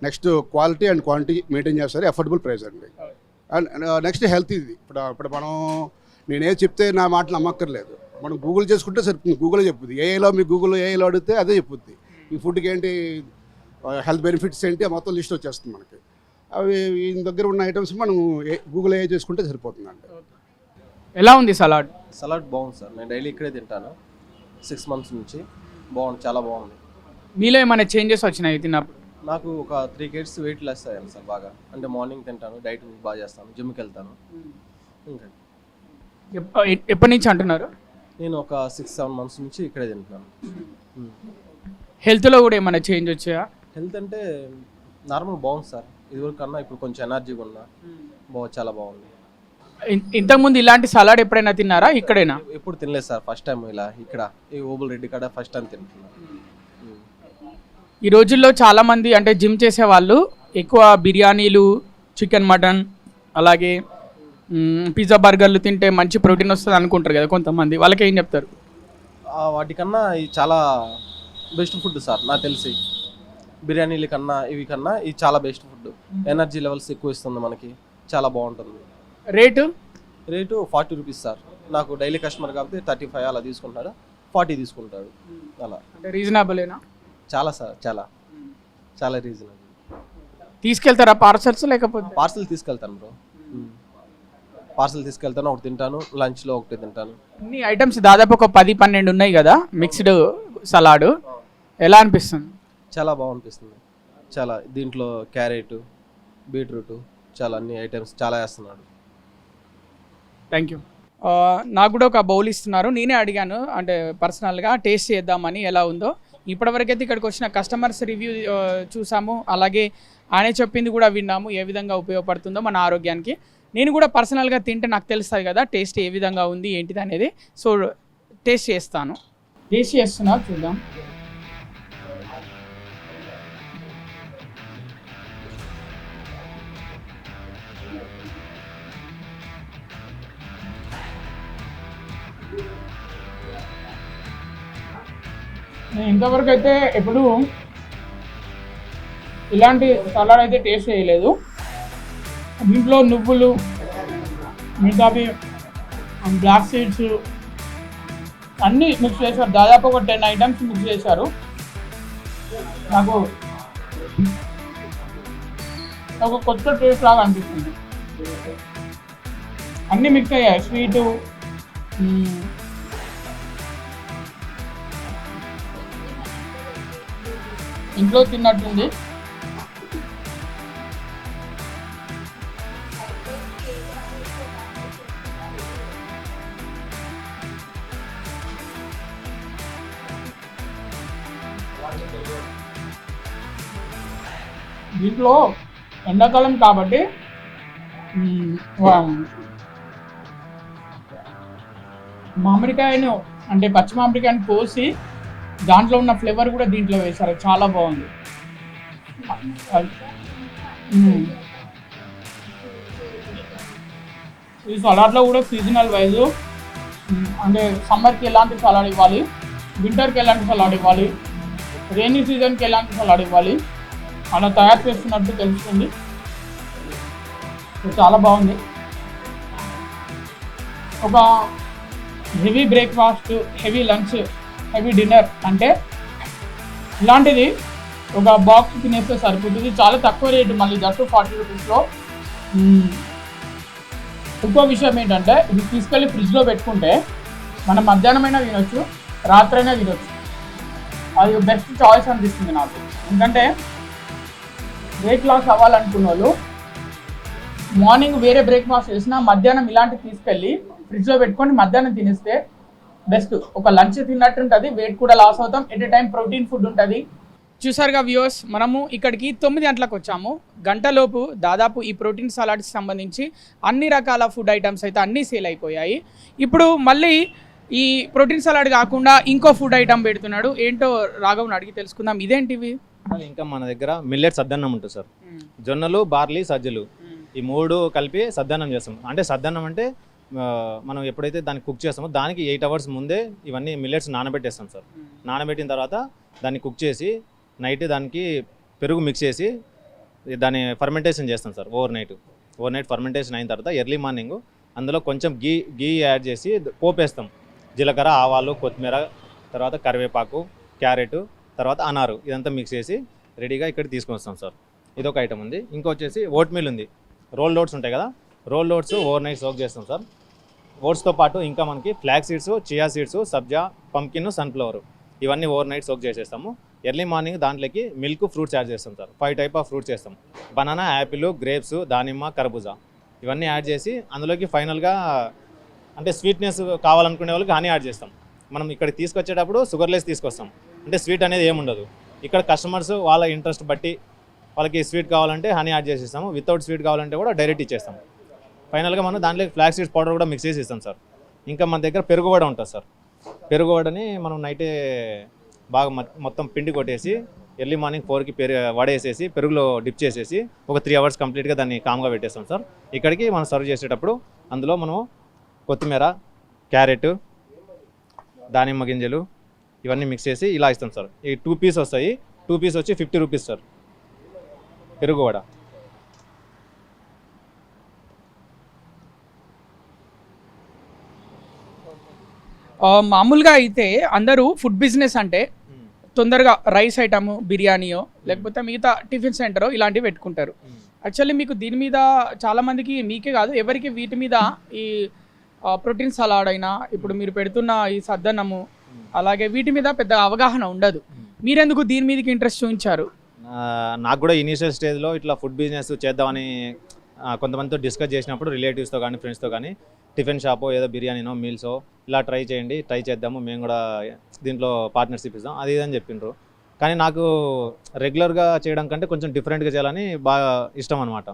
Next quality and quantity maintain చేస్తారు, అఫోర్డబుల్ ప్రైస్ అండి. And next health. ఇది ఇప్పుడు మనం నేనే చెప్తే నా మాటలు నమ్మక్కర్లేదు, మనం గూగుల్ చేసుకుంటే సరిపోతుంది, గూగుల్ చెప్పుద్ది. ఏఐలో మీ గూగుల్లో ఏఐలో అడిగితే అదే చెప్పుద్ది. ఈ ఫుడ్కి ఏంటి హెల్త్ బెనిఫిట్స్ ఏంటి మొత్తం లిస్ట్ వచ్చేస్తుంది మనకి. అవి ఈయన దగ్గర ఉన్న ఐటమ్స్ మనం గూగుల్ ఏ చేసుకుంటే సరిపోతుందండి. ఎలా ఉంది సలాడ్? సలాడ్ బాగుంది సార్, నేను డైలీ ఇక్కడే తింటాను 6 months నుంచి. బాగుంది, చాలా బాగుంది. మీలో ఏమైనా చేంజెస్ వచ్చినాయి తిన్నప్పుడు? నాకు ఒక 3 kgs వెయిట్ లెస్ అయ్యాను సార్ బాగా. అంటే మార్నింగ్ తింటాను, డైట్ బాగా చేస్తాను, జిమ్కి వెళ్తాను. ఇంకా ఎప్పటి నుంచి అంటున్నారు? నేను ఒక 6-7 months నుంచి ఇక్కడే తింటున్నాను. హెల్త్లో కూడా ఏమైనా చేంజ్ వచ్చాయా? హెల్త్ అంటే నార్మల్ బాగుంది సార్, ఇదివరకు కన్నా ఇప్పుడు కొంచెం ఎనర్జీగా ఉన్నా. చాలా బాగుంది. ఇంతకుముందు ఇలాంటి సలాడ్ ఎప్పుడైనా తిన్నారా? ఇక్కడేనా? ఎప్పుడు తినలేదు సార్, ఫస్ట్ టైం ఇలా ఇక్కడ ఈ ఓబుల్ రెడ్డి కాడ ఫస్ట్ టైం తింటున్నాను. ఈ రోజుల్లో చాలామంది అంటే జిమ్ చేసే వాళ్ళు ఎక్కువ బిర్యానీలు, చికెన్, మటన్, అలాగే పిజ్జా, బర్గర్లు తింటే మంచి ప్రోటీన్ వస్తుంది అనుకుంటారు కదా కొంతమంది. వాళ్ళకి ఏం చెప్తారు? వాటికన్నా ఇది చాలా బెస్ట్ ఫుడ్ సార్ నాకు తెలిసి. బిర్యానీల కన్నా ఇవి కన్నా ఇది చాలా బెస్ట్ ఫుడ్. ఎనర్జీ లెవెల్స్ ఎక్కువ ఇస్తుంది మనకి, చాలా బాగుంటుంది. Rate 40 rupees sir. నాకు డైలీ కస్టమర్ కాబట్టి 35 అలా తీసుకుంటాడు, 40 తీసుకుంటాడు అలా. అంటే రీజనబులేనా? చాలా సార్, చాలా చాలా రీజనబుల్. తీసుకెళ్తారా పార్సల్స్ లేకపోతే? పార్సల్ తీసుకెళ్తాను బ్రో, పార్సల్ తీసుకెళ్తాను, ఒకటి తింటాను, లంచ్లో ఒకటి తింటాను. ఇన్ని ఐటమ్స్ దాదాపు ఒక 10-12 ఉన్నాయి కదా మిక్స్డ్ సలాడ్, ఎలా అనిపిస్తుంది? చాలా బాగునిపిస్తుంది. చాలా దీంట్లో క్యారెట్, బీట్రూట్, చాలా అన్ని ఐటమ్స్ చాలా వేస్తున్నాడు. Thank you. నాకు కూడా ఒక బౌల్ ఇస్తున్నారు. నేనే అడిగాను అంటే పర్సనల్గా టేస్ట్ చేద్దామని ఎలా ఉందో. ఇప్పటివరకు అయితే ఇక్కడికి వచ్చిన కస్టమర్స్ రివ్యూ చూసాము, అలాగే ఆయన చెప్పింది కూడా విన్నాము ఏ విధంగా ఉపయోగపడుతుందో మన ఆరోగ్యానికి. నేను కూడా పర్సనల్గా తింటే నాకు తెలుస్తుంది కదా టేస్ట్ ఏ విధంగా ఉంది ఏంటిది అనేది. సో టేస్ట్ చేస్తాను. టేస్ట్ చేస్తున్నా, చూద్దాం. నేను ఇంతవరకు అయితే ఎప్పుడు ఇలాంటి సలాడ్ అయితే టేస్ట్ చేయలేదు. దీంట్లో నువ్వులు, మిగతావి బ్లాక్ సీడ్స్ అన్నీ మిక్స్ చేశారు. దాదాపు ఒక 10 ఐటమ్స్ మిక్స్ చేశారు. నాకు ఒక కొత్త టేస్ట్ లాగా అనిపిస్తుంది. అన్నీ మిక్స్ అయ్యాయి, స్వీటు, ఇంట్లో తిన్నట్టుంది. దీంట్లో ఎండాకాలం కాబట్టి మామిడికాయను అంటే పచ్చి మామిడికాయను కోసి దాంట్లో ఉన్న ఫ్లేవర్ కూడా దీంట్లో వేశారు, చాలా బాగుంది. ఈ సలాడ్లో కూడా సీజనల్ వైజ్ అంటే సమ్మర్కి ఎలాంటి సలాడ్ ఇవ్వాలి, వింటర్కి ఎలాంటి సలాడ్ ఇవ్వాలి, రైనీ సీజన్కి ఎలాంటి సలాడ్ ఇవ్వాలి అలా తయారు చేస్తున్నట్టు తెలుస్తుంది. చాలా బాగుంది. ఒక heavy breakfast, heavy lunch, heavy dinner అంటే ఇలాంటిది ఒక బాక్స్ తినేస్తే సరిపోతుంది. చాలా తక్కువ రేటు, మళ్ళీ జస్ట్ 40 రూపీస్లో. ఇంకో విషయం ఏంటంటే ఇది తీసుకెళ్ళి ఫ్రిడ్జ్లో పెట్టుకుంటే మనం మధ్యాహ్నమైనా తినొచ్చు, రాత్రైనా తినొచ్చు. అది బెస్ట్ చాయిస్ అనిపిస్తుంది నాకు. ఎందుకంటే వెయిట్ లాస్ అవ్వాలనుకున్న వాళ్ళు మార్నింగ్ వేరే బ్రేక్ఫాస్ట్ చేసినా మధ్యాహ్నం ఇలాంటివి తీసుకెళ్ళి ఫ్రిడ్జ్లో పెట్టుకొని మధ్యాహ్నం తినేస్తే బెస్ట్. ఒక లంచ్ తిన్నట్టు ఉంటుంది, వెయిట్ కూడా లాస్ అవుతాం, at a time protein food ఉంటుంది. చూసారుగా వ్యూవర్స్, మనము ఇక్కడికి 9 గంటలకు వచ్చాము. గంటలోపు దాదాపు ఈ ప్రోటీన్ సలాడ్కి సంబంధించి అన్ని రకాల ఫుడ్ ఐటమ్స్ అయితే అన్నీ సేల్ అయిపోయాయి. ఇప్పుడు మళ్ళీ ఈ ప్రోటీన్ సలాడ్ కాకుండా ఇంకో ఫుడ్ ఐటమ్ పెడుతున్నాడు. ఏంటో రాఘవ్ని అడిగి తెలుసుకుందాం. ఇదేంటివి? ఇంకా మన దగ్గర మిల్లెట్ సద్దన్నం ఉంటుంది సార్. జొన్నలు, బార్లీ, సజ్జలు ఈ 3 కలిపి సద్దన్నం చేస్తాం. అంటే సద్దన్నం అంటే మనం ఎప్పుడైతే దాన్ని కుక్ చేస్తామో దానికి 8 hours ముందే ఇవన్నీ మిల్లెట్స్ నానబెట్టేస్తాం సార్. నానబెట్టిన తర్వాత దాన్ని కుక్ చేసి నైట్ దానికి పెరుగు మిక్స్ చేసి దాన్ని చేస్తాం సార్. ఓవర్ నైట్ ఫర్మెంటేషన్ అయిన తర్వాత ఎర్లీ మార్నింగ్ అందులో కొంచెం గీ యాడ్ చేసి పోపేస్తాం. జీలకర్ర, ఆవాలు, కొత్తిమీర, తర్వాత కరివేపాకు, క్యారెట్, తర్వాత అనారు ఇదంతా మిక్స్ చేసి రెడీగా ఇక్కడ తీసుకొని వస్తాం సార్. ఇదొక ఐటమ్ ఉంది. ఇంకొచ్చేసి ఓట్ మీల్ ఉంది. రోల్ ఓట్స్ ఉంటాయి కదా, roll oats overnight soak చేస్తాం సార్. ఓట్స్తో పాటు ఇంకా మనకి ఫ్లాక్ సీడ్స్, చియా సీడ్స్, సబ్జా, పంకిన్, సన్ఫ్లవర్ ఇవన్నీ ఓవర్ నైట్ సోక్ చేసేస్తాము. ఎర్లీ మార్నింగ్ దాంట్లోకి మిల్క్, ఫ్రూట్స్ యాడ్ చేస్తాం సార్. 5 టైప్ ఆఫ్ ఫ్రూట్స్ చేస్తాం. బనానా, యాపిల్, గ్రేప్స్, దానిమ్మ, కర్బూజా ఇవన్నీ యాడ్ చేసి అందులోకి ఫైనల్గా అంటే స్వీట్నెస్ కావాలనుకునే వాళ్ళకి హనీ యాడ్ చేస్తాం. మనం ఇక్కడ తీసుకొచ్చేటప్పుడు షుగర్లెస్ తీసుకొస్తాం, అంటే స్వీట్ అనేది ఏముండదు. ఇక్కడ కస్టమర్స్ వాళ్ళ ఇంట్రెస్ట్ బట్టి వాళ్ళకి స్వీట్ కావాలంటే హనీ యాడ్ చేసేస్తాము, వితౌట్ స్వీట్ కావాలంటే కూడా డైరెక్ట్ ఇచ్చేస్తాం. ఫైనల్గా మనం దాంట్లో ఫ్లాక్ సీడ్స్ పౌడర్ కూడా మిక్స్ చేసి ఇస్తాం సార్. ఇంకా మన దగ్గర పెరుగు వడ ఉంటుంది సార్. పెరుగు వడని మనం నైటే బాగా మొత్తం పిండి కొట్టేసి ఎర్లీ మార్నింగ్ 4కి వడేసేసి పెరుగులో డిప్ చేసేసి ఒక 3 అవర్స్ కంప్లీట్గా దాన్ని కామ్గా పెట్టేస్తాం సార్. ఇక్కడికి మనం సర్వ్ చేసేటప్పుడు అందులో మనం కొత్తిమీర, క్యారెట్, దానిమ్మ గింజలు ఇవన్నీ మిక్స్ చేసి ఇలా ఇస్తాం సార్. ఈ 2 పీస్ వస్తాయి. 2 పీస్ వచ్చి 50 రూపీస్ సార్ పెరుగు వడ. మామూలుగా అయితే అందరూ ఫుడ్ బిజినెస్ అంటే తొందరగా రైస్ ఐటమ్, బిర్యానీయో లేకపోతే మిగతా టిఫిన్ సెంటరో ఇలాంటివి పెట్టుకుంటారు. యాక్చువల్లీ మీకు దీని మీద చాలామందికి, మీకే కాదు ఎవరికి వీటి మీద ఈ ప్రోటీన్ సలాడ్ అయినా ఇప్పుడు మీరు పెడుతున్న ఈ సద్దన్నము అలాగే వీటి మీద పెద్ద అవగాహన ఉండదు. మీరెందుకు దీని మీదకి ఇంట్రెస్ట్ చూపించారు? నాకు కూడా ఇనీషియల్ స్టేజ్లో ఇట్లా ఫుడ్ బిజినెస్ చేద్దామని కొంతమందితో డిస్కస్ చేసినప్పుడు రిలేటివ్స్తో కానీ ఫ్రెండ్స్తో కానీ టిఫిన్ షాపో ఏదో బిర్యానీనో మీల్సో ఇలా ట్రై చేద్దాము, మేము కూడా దీంట్లో పార్ట్నర్షిప్ ఇస్తాం అది ఇదని చెప్పిండ్రు. కానీ నాకు రెగ్యులర్గా చేయడం కంటే కొంచెం డిఫరెంట్గా చేయాలని బాగా ఇష్టం అనమాట.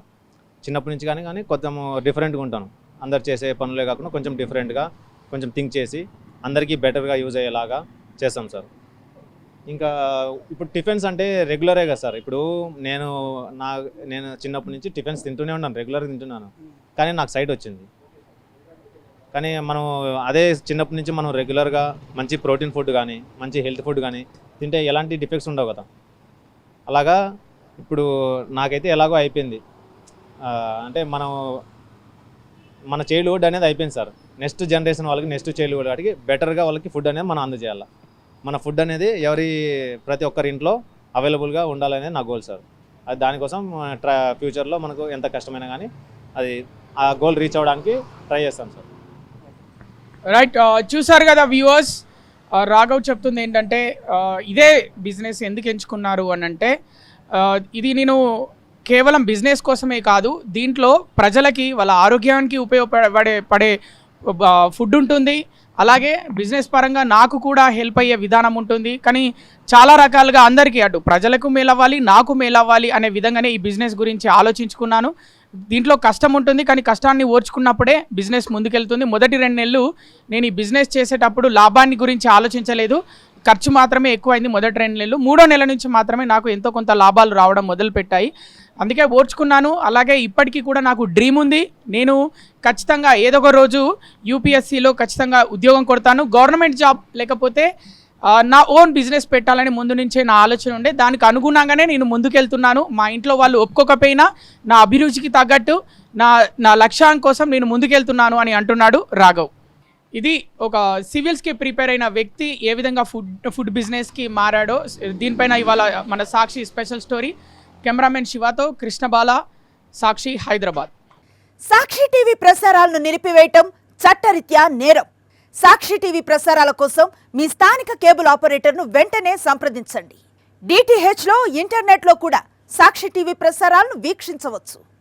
చిన్నప్పటి నుంచి కానీ కొంచెం డిఫరెంట్గా ఉంటాను. అందరు చేసే పనులే కాకుండా కొంచెం డిఫరెంట్గా కొంచెం థింక్ చేసి అందరికీ బెటర్గా యూజ్ అయ్యేలాగా చేస్తాం సార్. ఇంకా ఇప్పుడు టిఫిన్స్ అంటే రెగ్యులరే కదా సార్. ఇప్పుడు నేను చిన్నప్పటి నుంచి టిఫిన్స్ తింటూనే ఉన్నాను, రెగ్యులర్గా తింటున్నాను. కానీ నాకు సైట్ వచ్చింది. కానీ మనం అదే చిన్నప్పటి నుంచి మనం రెగ్యులర్గా మంచి ప్రోటీన్ ఫుడ్ కానీ మంచి హెల్త్ ఫుడ్ కానీ తింటే ఎలాంటి డిఫెక్ట్స్ ఉండవు కదా. అలాగా ఇప్పుడు నాకైతే ఎలాగో అయిపోయింది. అంటే మన చైల్డ్హుడ్ అనేది అయిపోయింది సార్. నెక్స్ట్ జనరేషన్ వాళ్ళకి, నెక్స్ట్ చైల్డ్హుడ్ వాటికి బెటర్గా వాళ్ళకి ఫుడ్ అనేది మనం అందజేయాలి. మన ఫుడ్ అనేది ప్రతి ఒక్కరి ఇంట్లో అవైలబుల్గా ఉండాలనేది నా గోల్ సార్. అది దానికోసం ఫ్యూచర్లో మనకు ఎంత కష్టమైనా కానీ ఆ గోల్ రీచ్ అవ్వడానికి ట్రై చేస్తాం సార్. రైట్, చూసారు కదా వ్యూవర్స్, రాఘవ్ చెప్తుంది ఏంటంటే ఇదే బిజినెస్ ఎందుకు ఎంచుకున్నారు అని అంటే ఇది నేను కేవలం బిజినెస్ కోసమే కాదు, దీంట్లో ప్రజలకి వాళ్ళ ఆరోగ్యానికి ఉపయోగపడే ఫుడ్ ఉంటుంది, అలాగే బిజినెస్ పరంగా నాకు కూడా హెల్ప్ అయ్యే విధానం ఉంటుంది. కానీ చాలా రకాలుగా అందరికీ అటు ప్రజలకు మేలవ్వాలి, నాకు మేలవ్వాలి అనే విధంగానే ఈ బిజినెస్ గురించి ఆలోచించుకున్నాను. దీంట్లో కష్టం ఉంటుంది, కానీ కష్టాన్ని ఓర్చుకున్నప్పుడే బిజినెస్ ముందుకెళ్తుంది. మొదటి 2 నెలలు నేను ఈ బిజినెస్ చేసేటప్పుడు లాభాన్ని గురించి ఆలోచించలేదు, ఖర్చు మాత్రమే ఎక్కువైంది మొదటి 2 నెలలు. 3వ నెల నుంచి మాత్రమే నాకు ఎంతో కొంత లాభాలు రావడం మొదలుపెట్టాయి. అందుకే ఓర్చుకున్నాను. అలాగే ఇప్పటికీ కూడా నాకు డ్రీమ్ ఉంది. నేను ఖచ్చితంగా ఏదో ఒక రోజు యూపీఎస్సీలో ఖచ్చితంగా ఉద్యోగం కొడతాను. గవర్నమెంట్ జాబ్ లేకపోతే నా ఓన్ బిజినెస్ పెట్టాలని ముందు నుంచే నా ఆలోచన ఉండే. దానికి అనుగుణంగానే నేను ముందుకెళ్తున్నాను. మా ఇంట్లో వాళ్ళు ఒప్పుకోకపోయినా నా అభిరుచికి తగ్గట్టు నా లక్ష్యం కోసం నేను ముందుకెళ్తున్నాను అని అంటున్నాడు రాఘవ్. ఇది ఒక సివిల్స్కి ప్రిపేర్ అయిన వ్యక్తి ఏ విధంగా ఫుడ్ బిజినెస్కి మారాడో దీనిపైన ఇవాళ మన సాక్షి స్పెషల్ స్టోరీ. కెమెరామెన్ శివాతో కృష్ణబాల, సాక్షి, హైదరాబాద్. సాక్షి టీవీ ప్రసారాలను నిలిపివేయటం చట్టరీత్యా నేరం. సాక్షి టీవీ ప్రసారాల కోసం మీ స్థానిక కేబుల్ ఆపరేటర్ను వెంటనే సంప్రదించండి. DTHలో ఇంటర్నెట్లో కూడా సాక్షి టీవీ ప్రసారాలను వీక్షించవచ్చు.